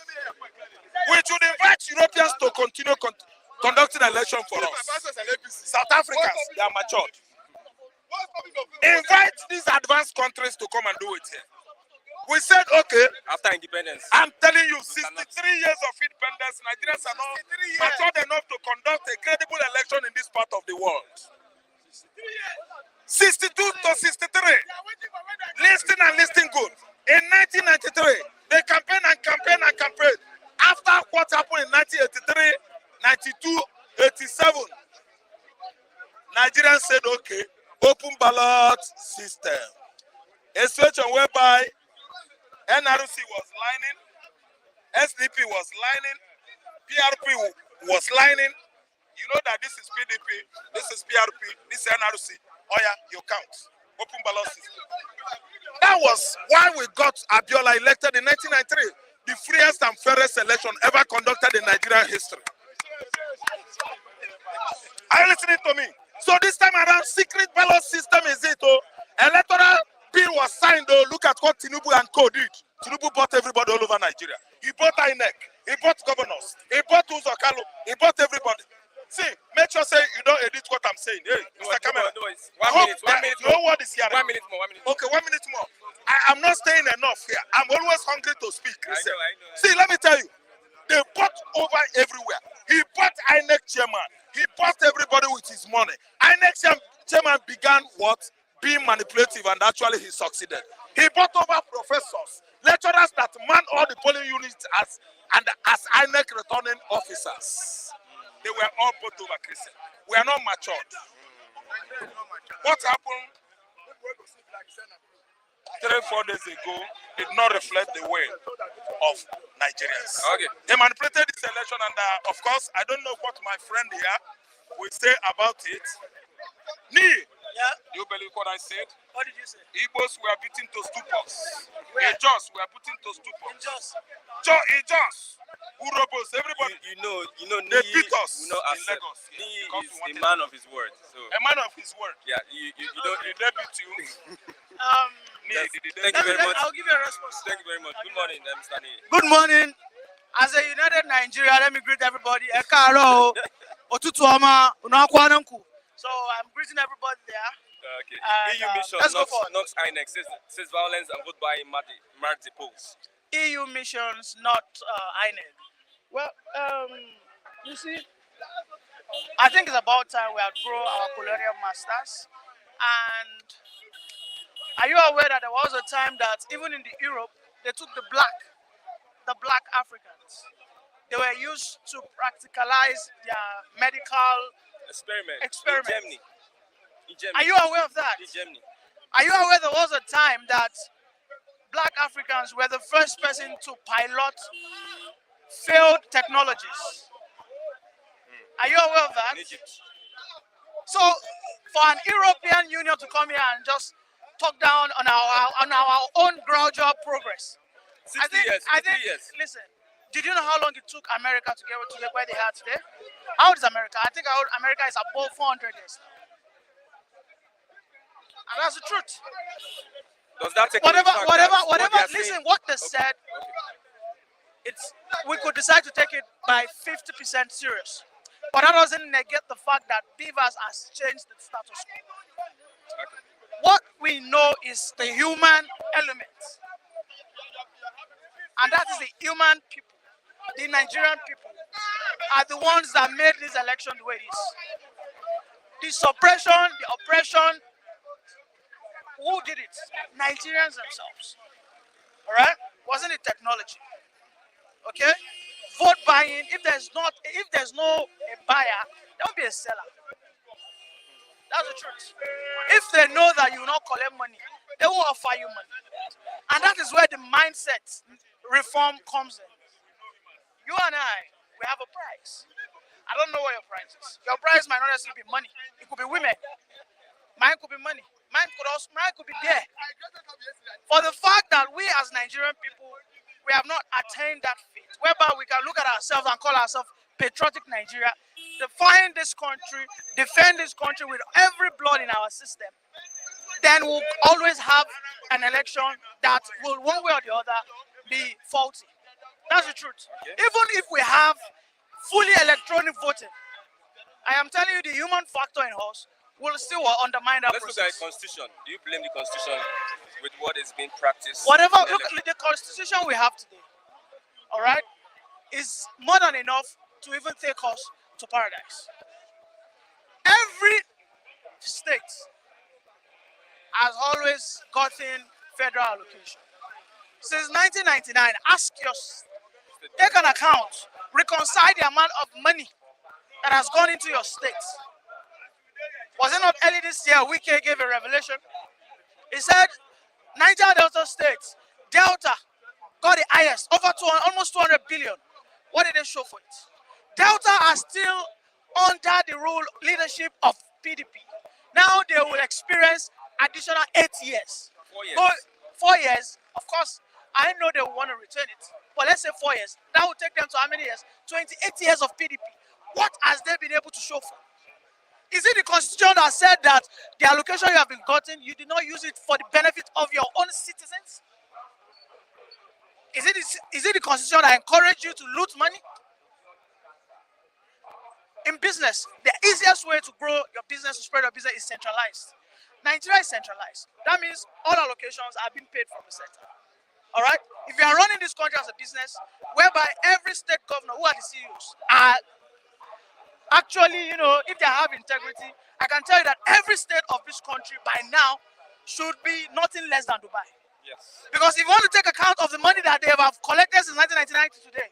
We should invite Europeans to continue conducting election for us. South Africans, they are matured. Invite these advanced countries to come and do it here. We said, okay, After independence. I'm telling you, 63 years of independence, Nigerians are not matured enough to conduct a credible election in this part of the world. 62 to 63. Listen and listen good. In 1993, they campaign and campaign and campaign. After what happened in 1983, 92, 87, Nigerians said, okay, open ballot system. A situation whereby NRC was lining, SDP was lining, PRP was lining. You know that this is PDP, this is PRP, this is NRC. Oh yeah, you count. Open ballot system. That was why we got Abiola elected in 1993, the freest and fairest election ever conducted in Nigerian history. Are you listening to me? So this time around, secret ballot system is it? Oh, electoral bill was signed. Oh, look at what Tinubu and Co did. Tinubu bought everybody all over Nigeria. He bought Inec. He bought governors. He bought Uzokalo. He bought everybody. See, make sure say you don't edit what I'm saying. Hey, Mr. Camera. One minute. No word is here. 1 minute more. 1 minute. Okay, 1 minute more. I'm not staying enough here. I'm always hungry to speak. I know. See, let me tell you. They bought over everywhere. He bought Inec chairman. He bought everybody with his money. Inec chairman began what? Being manipulative, and actually he succeeded. He bought over professors, lecturers that man all the polling units as INEC returning officers. They were all bought over, Christian. We are not matured. What happened 3-4 days ago did not reflect the will of Nigerians. Okay. They manipulated this election, and of course, I don't know what my friend here will say about it. Yeah. You believe what I said? What did you say? Igbos were beaten to stupors. Where? Ijos were beaten to stupors. Ijos, Urobos, everybody. You know, They beat us You know, in as Lagos. Ni Because is we a wanted man of his word. So a man of his word. yeah, you don't. Did they beat you? Ni, Yes. did they Thank you beat very much. I'll give you a response. Thank you very much. Good morning, Mr. Ni. Good morning. As a united Nigeria, let me greet everybody. Ekaro, Otutu Oma, Unakwananku. So I'm greeting everybody there. Okay. And, EU mission let's go forward. not INEC says violence and vote by mark the polls. EU missions, not INEC. Well, you see, I think it's about time we outgrow our colonial masters. And are you aware that there was a time that even in the Europe, they took the black Africans. They were used to practicalize their medical Experiment. experiments. In Germany. Are you aware of that? In Germany. Are you aware there was a time that black Africans were the first person to pilot failed technologies? Are you aware of that? In Egypt. So for an European Union to come here and just talk down on our own gradual progress, 60 years, 60 years. Listen, did you know how long it took America to get where they are today? How old is America? I think America is above 400 years. And that's the truth. Does that take into account that what they are saying- Listen, what they said, we could decide to take it by 50% serious. But that doesn't negate the fact that Beavers has changed the status quo. What we know is the human element. And that is the human people, the Nigerian people, are the ones that made this election the way it is. The suppression, the oppression, who did it? Nigerians themselves. All right? Wasn't it technology? Okay? Vote buying. If there's no a buyer, there won't be a seller. That's the truth. If they know that you will not collect money, they won't offer you money. And that is where the mindset reform comes in. You and I, we have a price. I don't know what your price is. Your price might not necessarily be money. It could be women. Mine could be money. Mine could be there. For the fact that we as Nigerian people, we have not attained that feat, whereby we can look at ourselves and call ourselves patriotic Nigeria, defend this country with every blood in our system, then we'll always have an election that will, one way or the other, be faulty. That's the truth. Even if we have fully electronic voting, I am telling you, the human factor in us will still undermine that Let's process. look at the constitution. Do you blame the constitution with what is being practiced? Whatever, look at the constitution we have today, all right, is more than enough to even take us to paradise. Every state has always gotten federal allocation. Since 1999, ask yourself, take an account, reconcile the amount of money that has gone into your state. Was it not early this year, Wike gave a revelation? He said, Niger Delta states, Delta got the highest, almost 200 billion. What did they show for it? Delta are still under the leadership of PDP. Now they will experience additional 8 years. 4 years. 4 years, of course, I know they will want to return it. But let's say 4 years. That will take them to how many years? 28 years of PDP. What has they been able to show for? Is it the constitution that said that the allocation you have been gotten, you did not use it for the benefit of your own citizens? Is it the constitution that encouraged you to loot money? In business, the easiest way to grow your business, to spread your business, is centralized. Nigeria is centralized. That means all allocations are being paid from the center. All right? If you are running this country as a business, whereby every state governor, who are the CEOs, are actually, if they have integrity, I can tell you that every state of this country by now should be nothing less than Dubai. Yes. Because if you want to take account of the money that they have collected since 1999 to today,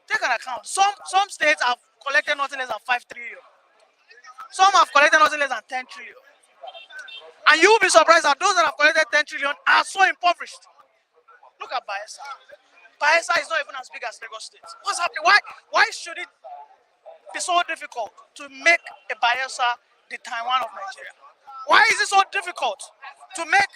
take an account. Some states have collected nothing less than 5 trillion. Some have collected nothing less than 10 trillion. And you will be surprised that those that have collected 10 trillion are so impoverished. Look at Bayelsa. Bayelsa is not even as big as Lagos State. What's happening? Why should it be so difficult to make a Bayelsa the Taiwan of Nigeria? Why is it so difficult to make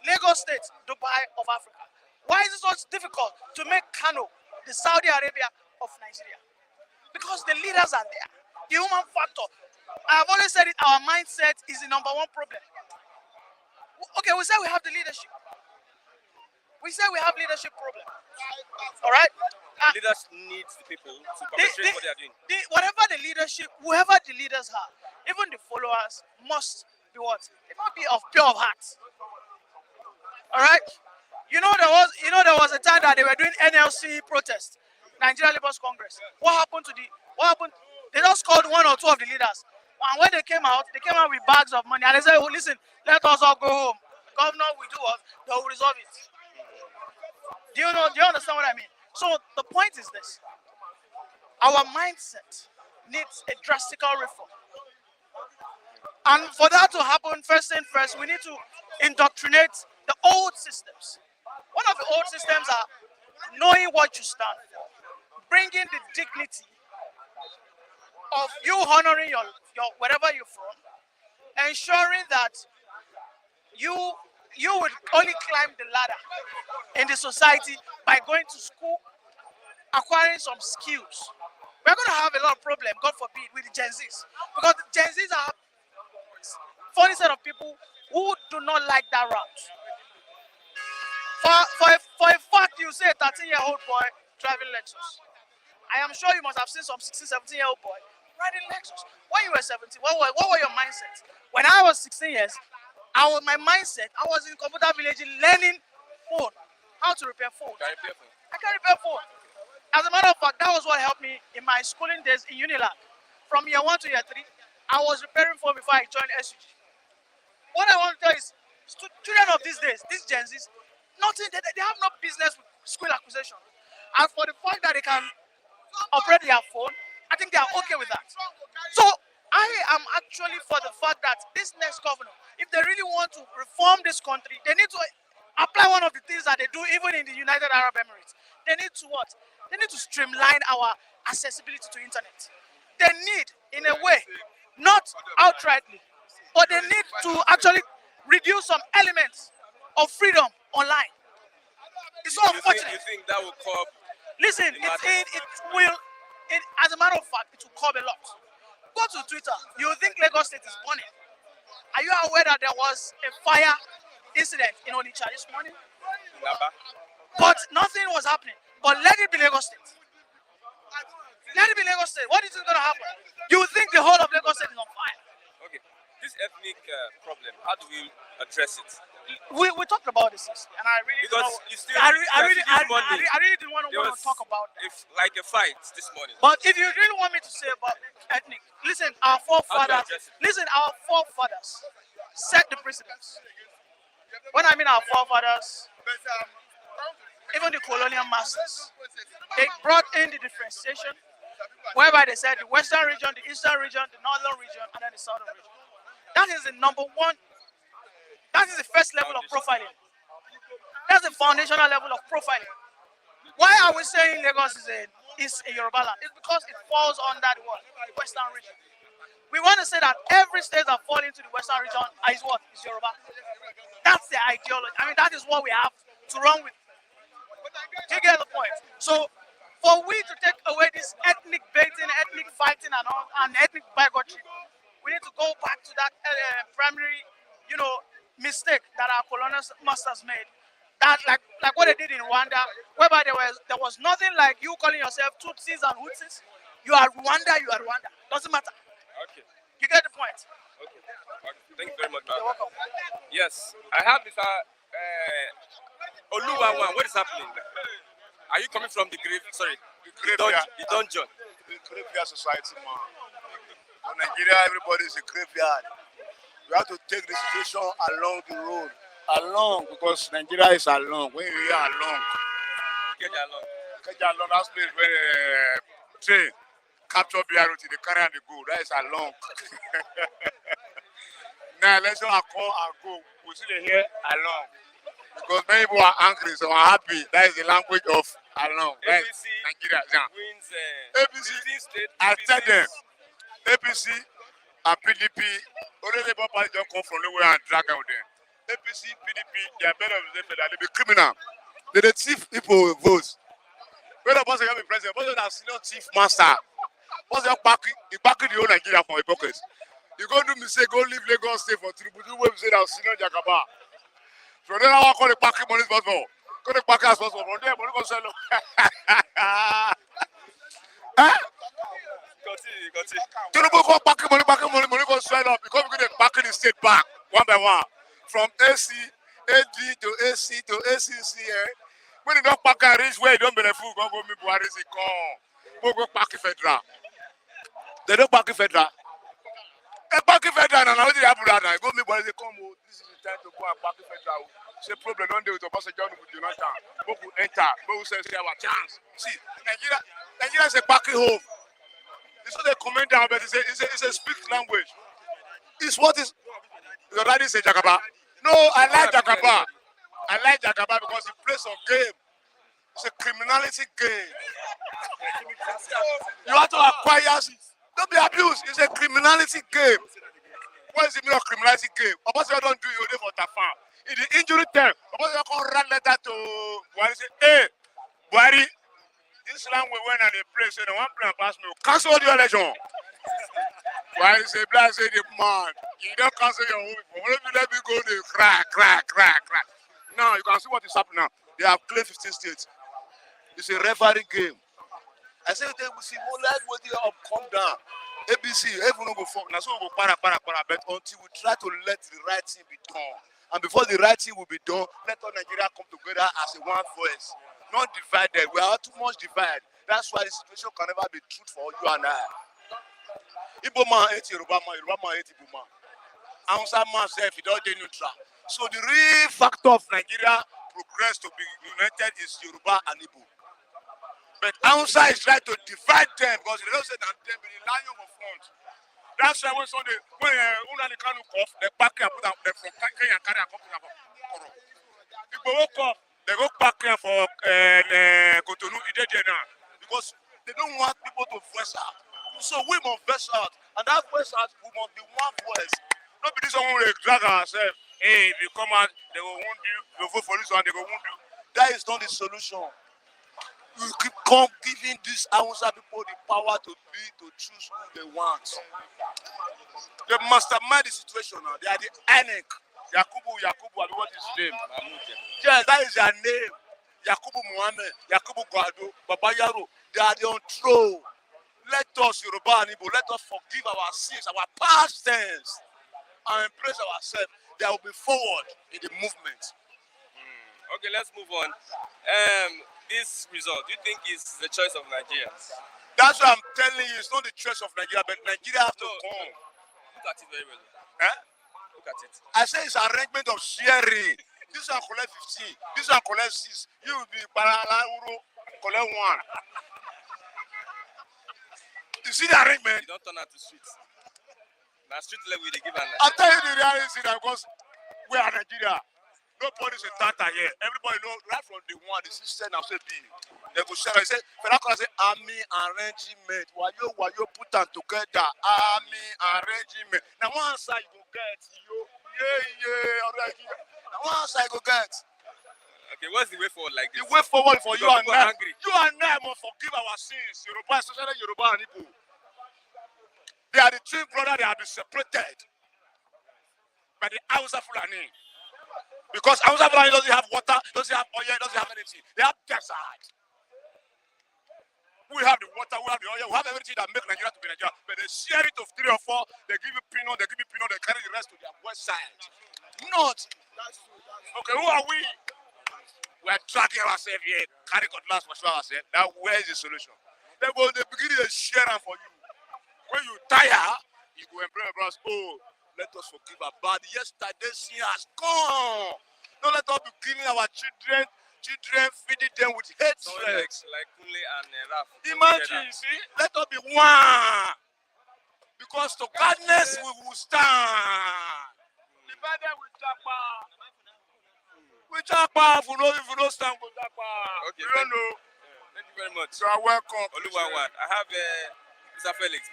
Lagos State Dubai of Africa? Why is it so difficult to make Kano the Saudi Arabia of Nigeria? Because the leaders are there. The human factor. I have always said it, our mindset is the number one problem. Okay, we say we have the leadership. We say we have leadership problem. All right? Leaders need the people to perpetrate what they are doing. Whatever the leadership, whoever the leaders are, even the followers must be what? They must be of pure heart. All right? There was a time that they were doing NLC protest, Nigeria Labour's Congress. What happened? They just called one or two of the leaders. And when they came out with bags of money. And they said, oh, listen, let us all go home. The governor will do what? They will resolve it. Do you understand what I mean? So the point is this. Our mindset needs a drastic reform. And for that to happen, first thing first, we need to indoctrinate the old systems. One of the old systems are knowing what you stand for, bringing the dignity of you honoring your wherever you're from, ensuring that you would only climb the ladder in the society by going to school, acquiring some skills. We're going to have a lot of problems, God forbid, with the Gen Zs. Because the Gen Zs are funny set of people who do not like that route. For a fact, you say a 13-year-old boy driving Lexus. I am sure you must have seen some 16, 17-year-old boy riding Lexus. When you were 17, what were your mindsets? When I was 16 years, my mindset, I was in computer village learning phone, how to repair phone. I can repair phone. As a matter of fact, that was what helped me in my schooling days in Unilag. From year 1 to year 3, I was repairing phone before I joined SUG. What I want to tell is, children of these days, these Gen Zs, they have no business with school acquisition. And for the fact that they can operate their phone, I think they are okay with that. So I am actually for the fact that this next governor, if they really want to reform this country, they need to apply one of the things that they do even in the United Arab Emirates. They need to what? They need to streamline our accessibility to internet. They need, in a way, not outrightly, but they need to actually reduce some elements of freedom online. It's so unfortunate. You think that will curb? Listen, it will, as a matter of fact, it will curb a lot. Go to Twitter, you think Lagos State is burning. Are you aware that there was a fire incident in Onitsha this morning? But nothing was happening. But let it be Lagos State. Let it be Lagos State. What is going to happen? You think the whole of Lagos State is on fire? Okay. This ethnic problem, how do we address it? We talked about this yesterday, and I really Because don't know. you still, I really didn't want there to was talk about that. like a fight this morning. But if you really want me to say about ethnic, listen, our forefathers, set the precedents. When I mean our forefathers, even the colonial masters, they brought in the differentiation, whereby they said the western region, the eastern region, the northern region, and then the southern region. That is the number one. That is the first level of profiling. That's the foundational level of profiling. Why are we saying Lagos is a Yoruba land? It's because it falls under the western region. We want to say that every state that falls into the western region is what? Is Yoruba. That's the ideology. I mean, that is what we have to run with. Do you get the point? So, for we to take away this ethnic baiting, ethnic fighting, and ethnic bigotry, we need to go back to that primary, mistake that our colonial masters made. That like what they did in Rwanda, whereby there was nothing like you calling yourself Tutsis and Hutsis. You are Rwanda. Doesn't matter. Okay. You get the point? Okay. Thank you very much, man. You're welcome. Yes, I have this Oluwa one. What is happening? Are you coming from the grave? Sorry, the dungeon. The graveyard society, man. In Nigeria, everybody is a graveyard. We have to take the situation along the road. Along, because Nigeria is along. When you hear along, Get along. that's place where train capture BRT, they carry and they go. That is along. Now, let's not come and go. We still hear along. Because many people are angry, so I'm happy. That is the language of along. That is Nigeria. Yeah. Wins APC, 15 state. I tell them, APC and PDP, already Labour Party don't come from nowhere and drag out there. APC, PDP, they are better than they be criminal. They thief people votes. When the person can be president, person that senior thief master, person packing the whole Nigeria from a pocket. You go do mistake, go leave Lagos State for Tributu, where we say that senior Jagaba. So then I want to call the packing money possible. Go the packing as possible. From there, money go sell. Continue. Tinubu go packing money go sell up because we're going to packing the state back one by one. From AC, AD to AC to ACC. When you don't pack and reach where you don't benefit, go me Buhari say come. Go pack federal. They don't pack federal. Pack federal and how did you have that? Go me Buhari say come. This is the time to go and pack federal. Say problem don't do with the person John with Jonathan. Go enter. Go say our chance. See, Nigeria is a packing home. It's not a comment down, but it's a speak language. It's what is. Your daddy say Jagaba. No, I like Jagaba. I like Jagaba because he plays a game. It's a criminality game. You have to acquire. Don't be abused. It's a criminality game. What is the meaning of criminality game? Opposite don't do it for Tafan. In the injury time, opposite can write letter to Buhari say, hey, Buhari, this land we went and they play, so the one plan pass me. Cancel the election. Buhari say, Black say the man, you don't cancel your own. Why don't you let me go there? Crack. Now you can see what is happening now. They have cleared 15 states. It's a referee game. I say they will see more like what they up, calm down. ABC, everyone go for now, so we go para, but until we try to let the right thing be done. And before the right thing will be done, let all Nigeria come together as a one voice. Not divided. We are too much divided. That's why the situation can never be truth for you and I. Igbo man hate Yoruba man hate Igbo man. Hausa man self, he don't dey neutral. So the real factor of Nigeria progress to be united is Yoruba and Igbo. But Hausa is trying to divide them because they don't say that them be the lion of front. That's why when Sunday, when Unani Kanu cough, they pack and put them from Kenya and carry and come to Koro. People woke up, they go back here for Cotonou, because they don't want people to voice out. So we must voice out, and that voice out, we must be one voice. Not be this one who drag ourselves. Hey, if you come out, they will wound you. You vote for this one, they will wound you. That is not the solution. We keep giving these Hausa people the power to choose who they want. They mastermind the situation now. They are the Inec. Yakubu, what is his name? Yes, that is their name. Yakubu Muhammad, Yakubu Gwado, Baba Yaro. They are the on throne. Let us, Yoruba and Igbo, let us forgive our sins, our past sins, and embrace ourselves. There will be forward in the movement. Okay, let's move on. This result, do you think is the choice of Nigerians? That's what I'm telling you. It's not the choice of Nigeria, but Nigeria have to come. Look at it very well. Eh? Look at it. I say it's arrangement of sharing. This one collect 15. This one collect 6. You will be Paralauro, collect 1. You see the arrangement? You don't turn out to streets. Now street level they give an. I'm telling you the reality that because we are Nigeria. Nobody's a tata here. Everybody knows right from the one, the system now say be. They go share. I say, Fela say army arrangement. Why you put them together? Army arrangement. Now one side you go get you. Yeah. Already. Now one side you go get. Okay, what's the way forward like this? The way forward for you and I. Angry. You and I must forgive our sins. Yoruba, especially Yoruba and Igbo. They are the twin brothers. They have been separated by the Hausa Fulani. Because Hausa Fulani doesn't have water, doesn't have oil, doesn't have anything. They have desert. We have the water, we have the oil, we have everything that makes Nigeria to be Nigeria. But they share it of 3 or 4, they give you peanut, they carry the rest to their west side. Not. Okay, who are we? We are tracking ourselves here, carry cutlass for sure ourselves. Now, where is the solution? They begin to share them for you. When you tire, you go and pray for us. Oh, let us forgive our bad. Yesterday sin has gone. Don't let us be killing our children, feeding them with hatred. So like Kunle and Raf. Imagine, see, let us be one. Because to godness we will stand. Divided with Japa. With Japa, if we don't stand with Japa. Okay, we don't know. Thank you very much. You are welcome. Oluwawan, I have Mr. Felix.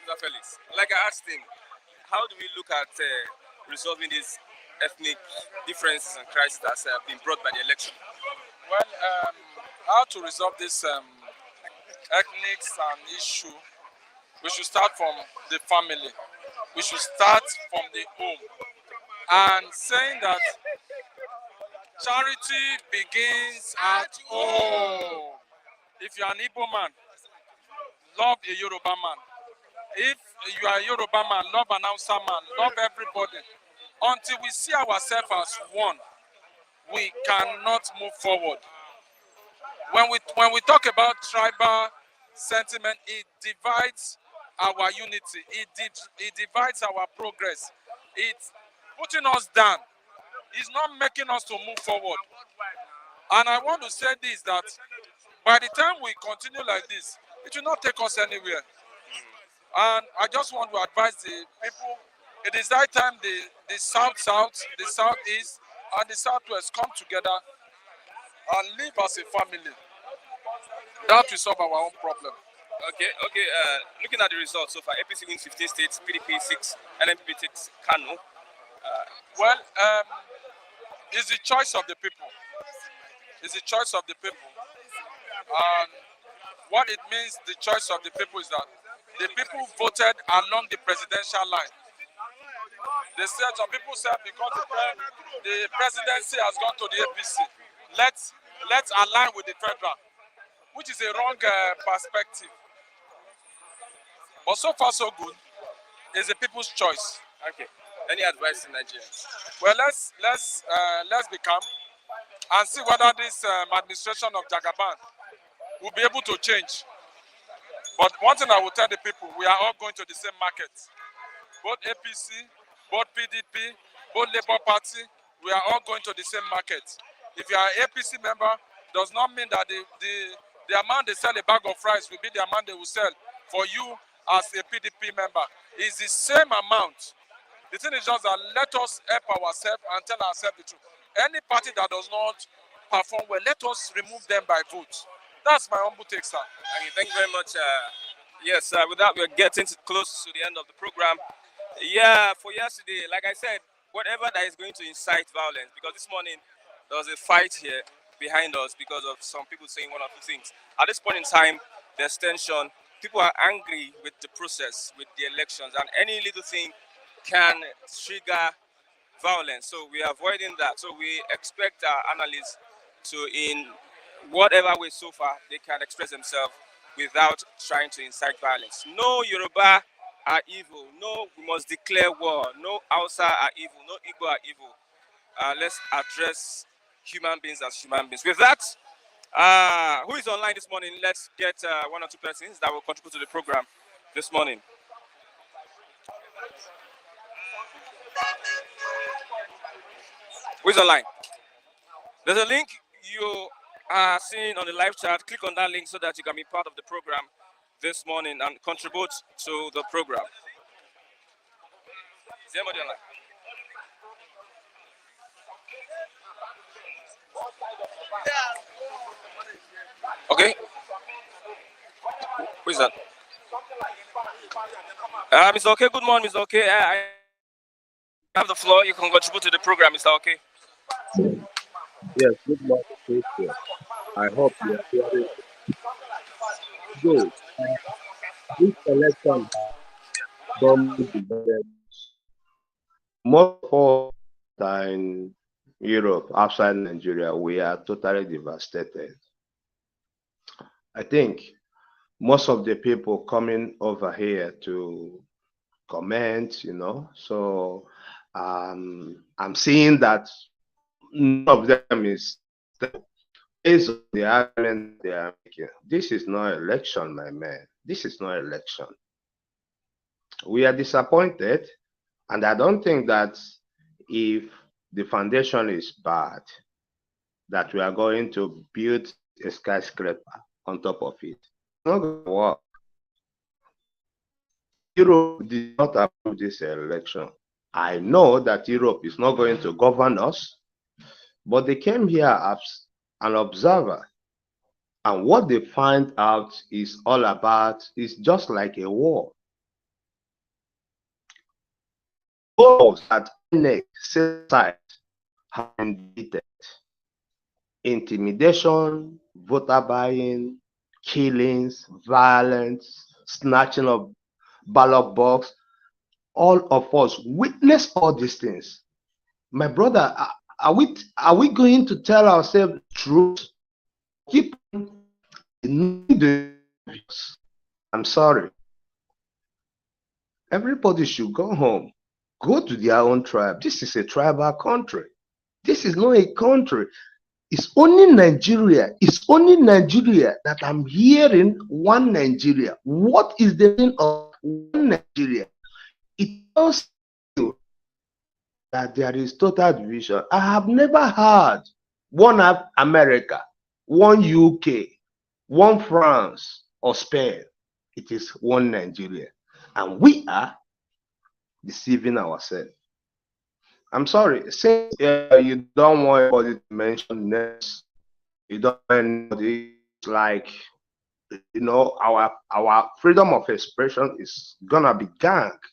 Like I asked him, how do we look at resolving these ethnic differences and crises that have been brought by the election? Well, how to resolve this ethnics and issue, we should start from the family. We should start from the home. And saying that charity begins at home. If you are an Igbo man, love a Yoruba man. If you are a Yoruba man, love an Hausa man, love everybody. Until we see ourselves as one, we cannot move forward. When we talk about tribal sentiment, it divides our unity. It divides our progress. It's putting us down. It's not making us to move forward. And I want to say this, that by the time we continue like this, it will not take us anywhere. And I just want to advise the people, it is that time the South-South, the South-East, and the South-West come together and live as a family. That will solve our own problem. Okay, okay. Looking at the results so far, APC wins 15 states, PDP 6, NMPP takes Kano. Well, it's the choice of the people. It's the choice of the people. And what it means, the choice of the people, is that the people voted along the presidential line. They said, some people said because the presidency has gone to the APC, let's align with the federal, which is a wrong perspective. But so far so good. It's the people's choice. Okay. Any advice to Nigerians? Well, let's be calm and see whether this administration of Jagaban will be able to change. But one thing I will tell the people, we are all going to the same market. Both APC, both PDP, both Labour Party, we are all going to the same market. If you are an APC member, does not mean that the amount they sell a bag of rice will be the amount they will sell for you as a PDP member. It's the same amount. The thing is just that let us help ourselves and tell ourselves the truth. Any party that does not perform well, let us remove them by vote. That's my humble take, sir. Okay, thank you very much. Yes, with that, we're getting close to the end of the program. Yeah, for yesterday, like I said, whatever that is going to incite violence, because this morning there was a fight here behind us because of some people saying one or two things. At this point in time, there's tension. People are angry with the process, with the elections, and any little thing can trigger violence. So we are avoiding that. So we expect our analysts to, in whatever way so far, they can express themselves without trying to incite violence. No Yoruba are evil. No, we must declare war. No Hausa are evil. No Igbo are evil. Let's address human beings as human beings. With that, who is online this morning? Let's get one or two persons that will contribute to the program this morning. Who is online? There's a link you are seeing on the live chat. Click on that link so that you can be part of the program this morning and contribute to the program. Is anybody online? Okay. Who is that? Mr. Okay, good morning, Mr. Okay. I have the floor. You can contribute to the program, Mr. Okay. Yes, good morning, Christian. I hope you are hearing good. This election don't divided. Most of us are in Europe, outside Nigeria, we are totally devastated. I think most of the people coming over here to comment, so I'm seeing that none of them is based on the argument they are making. This is not election, my man. This is not election. We are disappointed, and I don't think that if the foundation is bad, that we are going to build a skyscraper on top of it. It's not going to work. Europe did not approve this election. I know that Europe is not going to govern us, but they came here as an observer. And what they find out is all about, is just like a war. Wars that Inec side have been defeated. Intimidation, voter buying, killings, violence, snatching of ballot box. All of us witness all these things. My brother, are we going to tell ourselves the truth? Keep I'm sorry. Everybody should go home. Go to their own tribe. This is a tribal country. This is not a country. It's only Nigeria. It's only Nigeria that I'm hearing one Nigeria. What is the meaning of one Nigeria? It tells you that there is total division. I have never heard one America, one UK, one France or Spain. It is one Nigeria. And we are deceiving ourselves. I'm sorry, since you don't want anybody to mention names, you don't want anybody like our freedom of expression is gonna be ganked.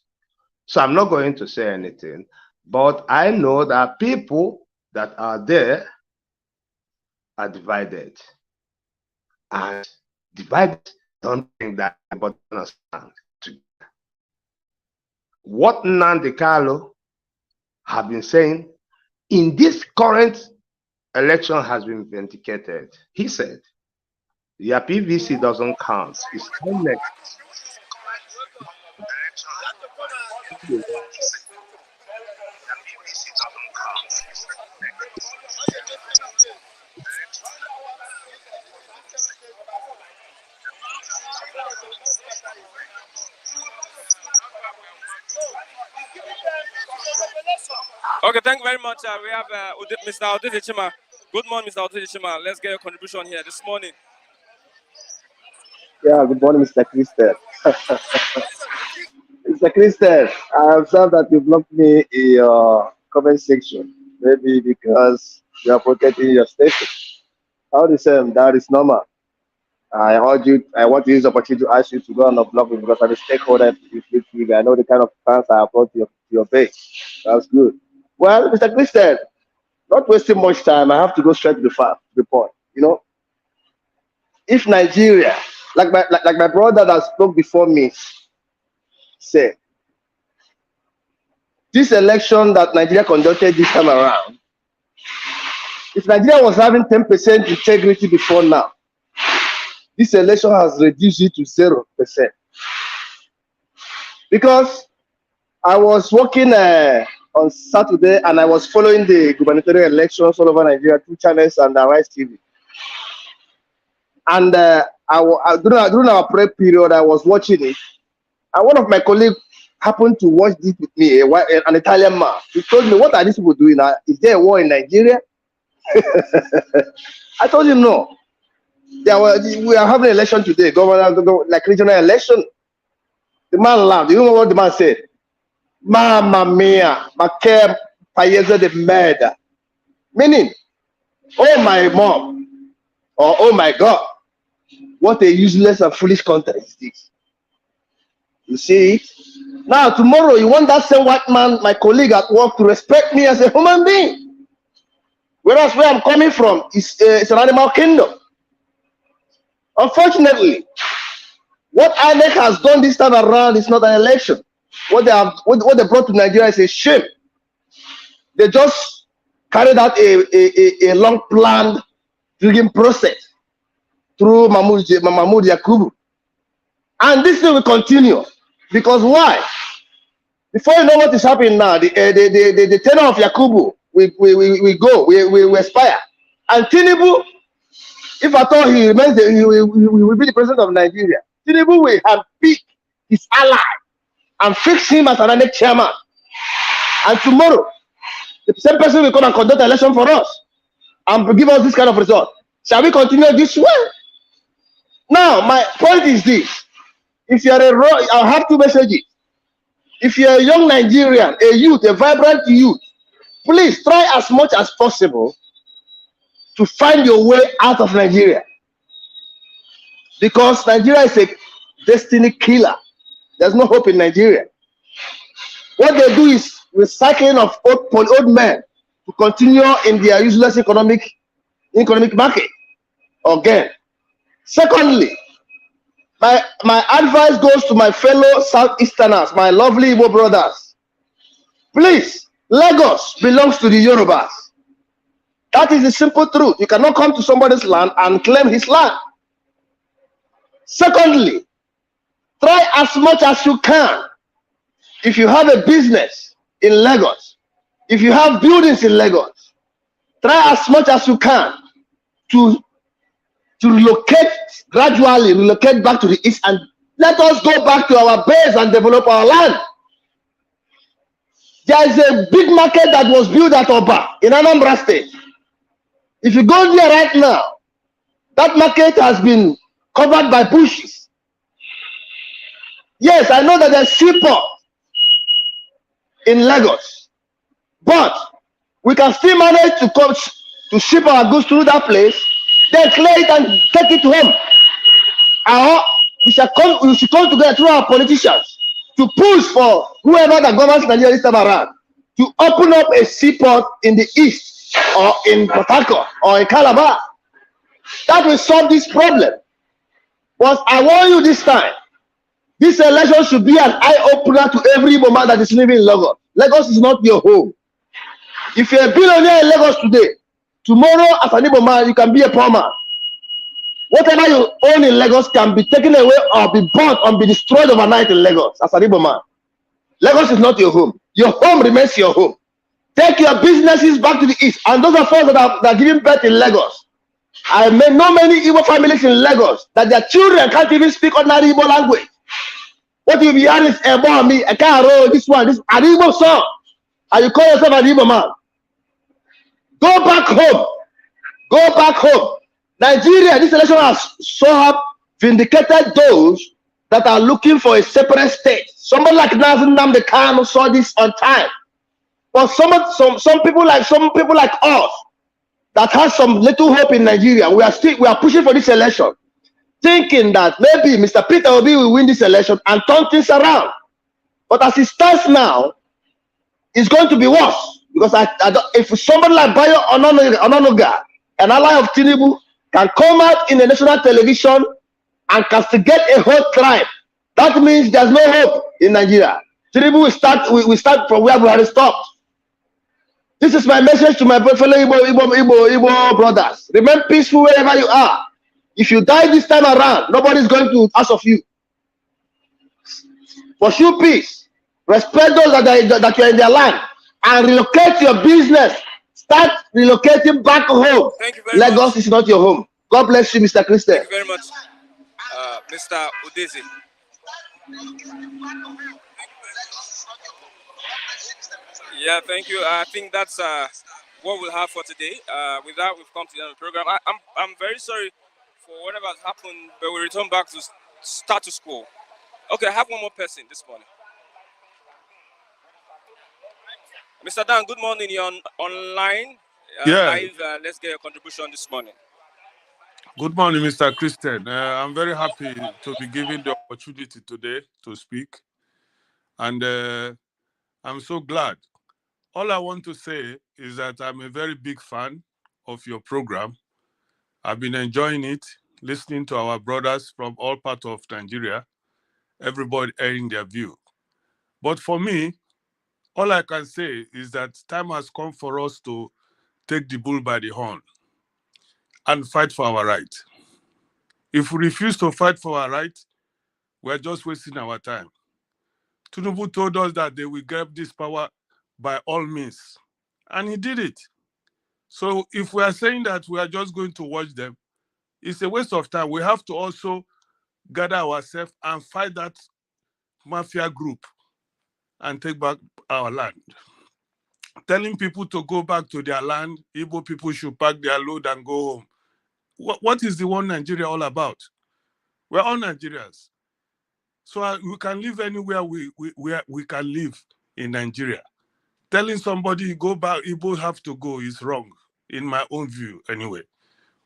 So I'm not going to say anything, but I know that people that are there are divided, and divided don't think that but understand. What Nnamdi Kanu have been saying in this current election has been vindicated. He said, your PVC doesn't count. It's Inec. Okay, thank you very much. We have Mr. Odede Chima. Good morning, Mr. Odede Chima. Let's get your contribution here this morning. Yeah, good morning, Mr. Christian. Mr. Christian, I observe that you blocked me in your comment section. Maybe because you are protecting your station. How the same? That is normal. I urge you. I want to use the opportunity to ask you to go and unblock me because I'm a stakeholder. I know the kind of fans I have brought to your base. That's good. Well, Mr. Christian, not wasting much time. I have to go straight to the point. If Nigeria, like my brother that spoke before me said, this election that Nigeria conducted this time around, if Nigeria was having 10% integrity before now, this election has reduced it to 0%. Because I was working on Saturday and I was following the gubernatorial elections all over Nigeria through channels and Rise TV. And during our prep period, I was watching it. And one of my colleagues happened to watch this with me, an Italian man. He told me, what are these people doing? Is there a war in Nigeria? I told him no. We are having an election today, like regional election. The man laughed. You know what the man said? Mamma mia, ma che paese de merda. Meaning, oh my mom, or oh my God, what a useless and foolish country is this. You see it? Now, tomorrow, you want that same white man, my colleague at work, to respect me as a human being. Whereas where I'm coming from is it's an animal kingdom. Unfortunately, what Inec has done this time around is not an election. What they brought to Nigeria is a shame. They just carried out a long planned rigging process through Mahmoud Yakubu. And this thing will continue. Because why? Before you know what is happening now, the tenure of Yakubu will expire. And Tinubu, if at all he remains, he will be the president of Nigeria. Tinubu will have picked his ally and fix him as an Inec chairman. And tomorrow, the same person will come and conduct an election for us and give us this kind of result. Shall we continue this way? Now, my point is this. If you are I have two messages. If you're a young Nigerian, a youth, a vibrant youth, please try as much as possible to find your way out of Nigeria. Because Nigeria is a destiny killer. There's no hope in Nigeria. What they do is recycling of old men to continue in their useless economic market again. Secondly, my advice goes to my fellow Southeasterners, my lovely Igbo brothers. Please, Lagos belongs to the Yorubas. That is the simple truth. You cannot come to somebody's land and claim his land. Secondly, try as much as you can. If you have a business in Lagos, if you have buildings in Lagos, try as much as you can to gradually relocate back to the east, and let us go back to our base and develop our land. There is a big market that was built at Oba in Anambra State. If you go there right now, that market has been covered by bushes. Yes, I know that there's seaport in Lagos, but we can still manage to ship our goods through that place, then clear it and take it to home. We should come together through our politicians to push for whoever that governs Nigeria this time around to open up a seaport in the east or in Port Harcourt or in Calabar. That will solve this problem. But I warn you this time, this election should be an eye-opener to every woman that is living in Lagos. Lagos is not your home. If you're a billionaire in Lagos today, tomorrow as an Igbo man, you can be a poor man. Whatever you own in Lagos can be taken away or be burnt or be destroyed overnight in Lagos as an Igbo man. Lagos is not your home. Your home remains your home. Take your businesses back to the east. And those of us that are giving birth in Lagos, I know many Igbo families in Lagos that their children can't even speak ordinary Igbo language. What you be hearing is about me, a car, this one, this an Igbo song, and you call yourself an Igbo man. Go back home. Go back home. Nigeria, this election has so vindicated those that are looking for a separate state. Somebody like Nazim Nnamdi Kanu saw this on time. But some people like us that has some little hope in Nigeria, we are pushing for this election, thinking that maybe Mr. Peter Obi will win this election and turn things around. But as it stands now, it's going to be worse. Because if somebody like Bayo Ononoga, an ally of Tinubu, can come out in the national television and castigate a whole tribe, that means there's no hope in Nigeria. Tinubu will start from where we had stopped. This is my message to my fellow Igbo brothers. Remain peaceful wherever you are. If you die this time around, nobody's going to ask of you. Pursue peace. Respect those that you're in their land. And relocate your business. Start relocating back home. Thank you very Lagos much. is not your home. God bless you, Mr. Christian. Thank you very much, Mr. Udeze. Yeah, thank you. I think that's what we'll have for today. With that, we've come to the end of the program. I'm very sorry for whatever has happened, but we return back to status quo. Okay, I have one more person this morning. Mr. Dan, good morning. You're online. Yeah. Live. Let's get your contribution this morning. Good morning, Mr. Christian. I'm very happy to be given the opportunity today to speak. And I'm so glad. All I want to say is that I'm a very big fan of your program. I've been enjoying it, listening to our brothers from all parts of Nigeria, everybody airing their view. But for me, all I can say is that time has come for us to take the bull by the horn and fight for our right. If we refuse to fight for our right, we're just wasting our time. Tinubu told us that they will grab this power by all means, and he did it. So if we are saying that we are just going to watch them, it's a waste of time. We have to also gather ourselves and fight that mafia group and take back our land. Telling people to go back to their land, Igbo people should pack their load and go home. What is the one Nigeria all about? We're all Nigerians. So we can live anywhere we can live in Nigeria. Telling somebody go back, Igbo have to go is wrong, in my own view anyway.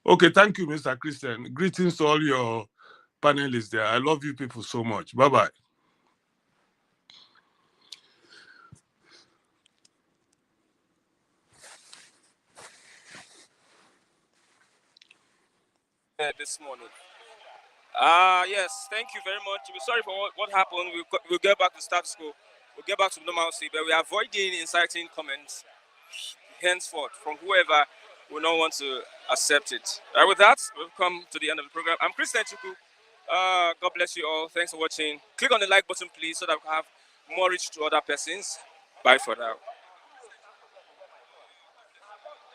Okay, thank you, Mr. Christian. Greetings to all your panelists there. I love you people so much. Bye-bye. This morning. Yes, thank you very much. We're sorry for what happened. We'll get back to status quo. We'll get back to normalcy, but we are avoiding inciting comments henceforth from whoever will not want to accept it. With that, we've come to the end of the program. I'm Christian Chuku. God bless you all. Thanks for watching. Click on the like button, please, so that we can have more reach to other persons. Bye for now.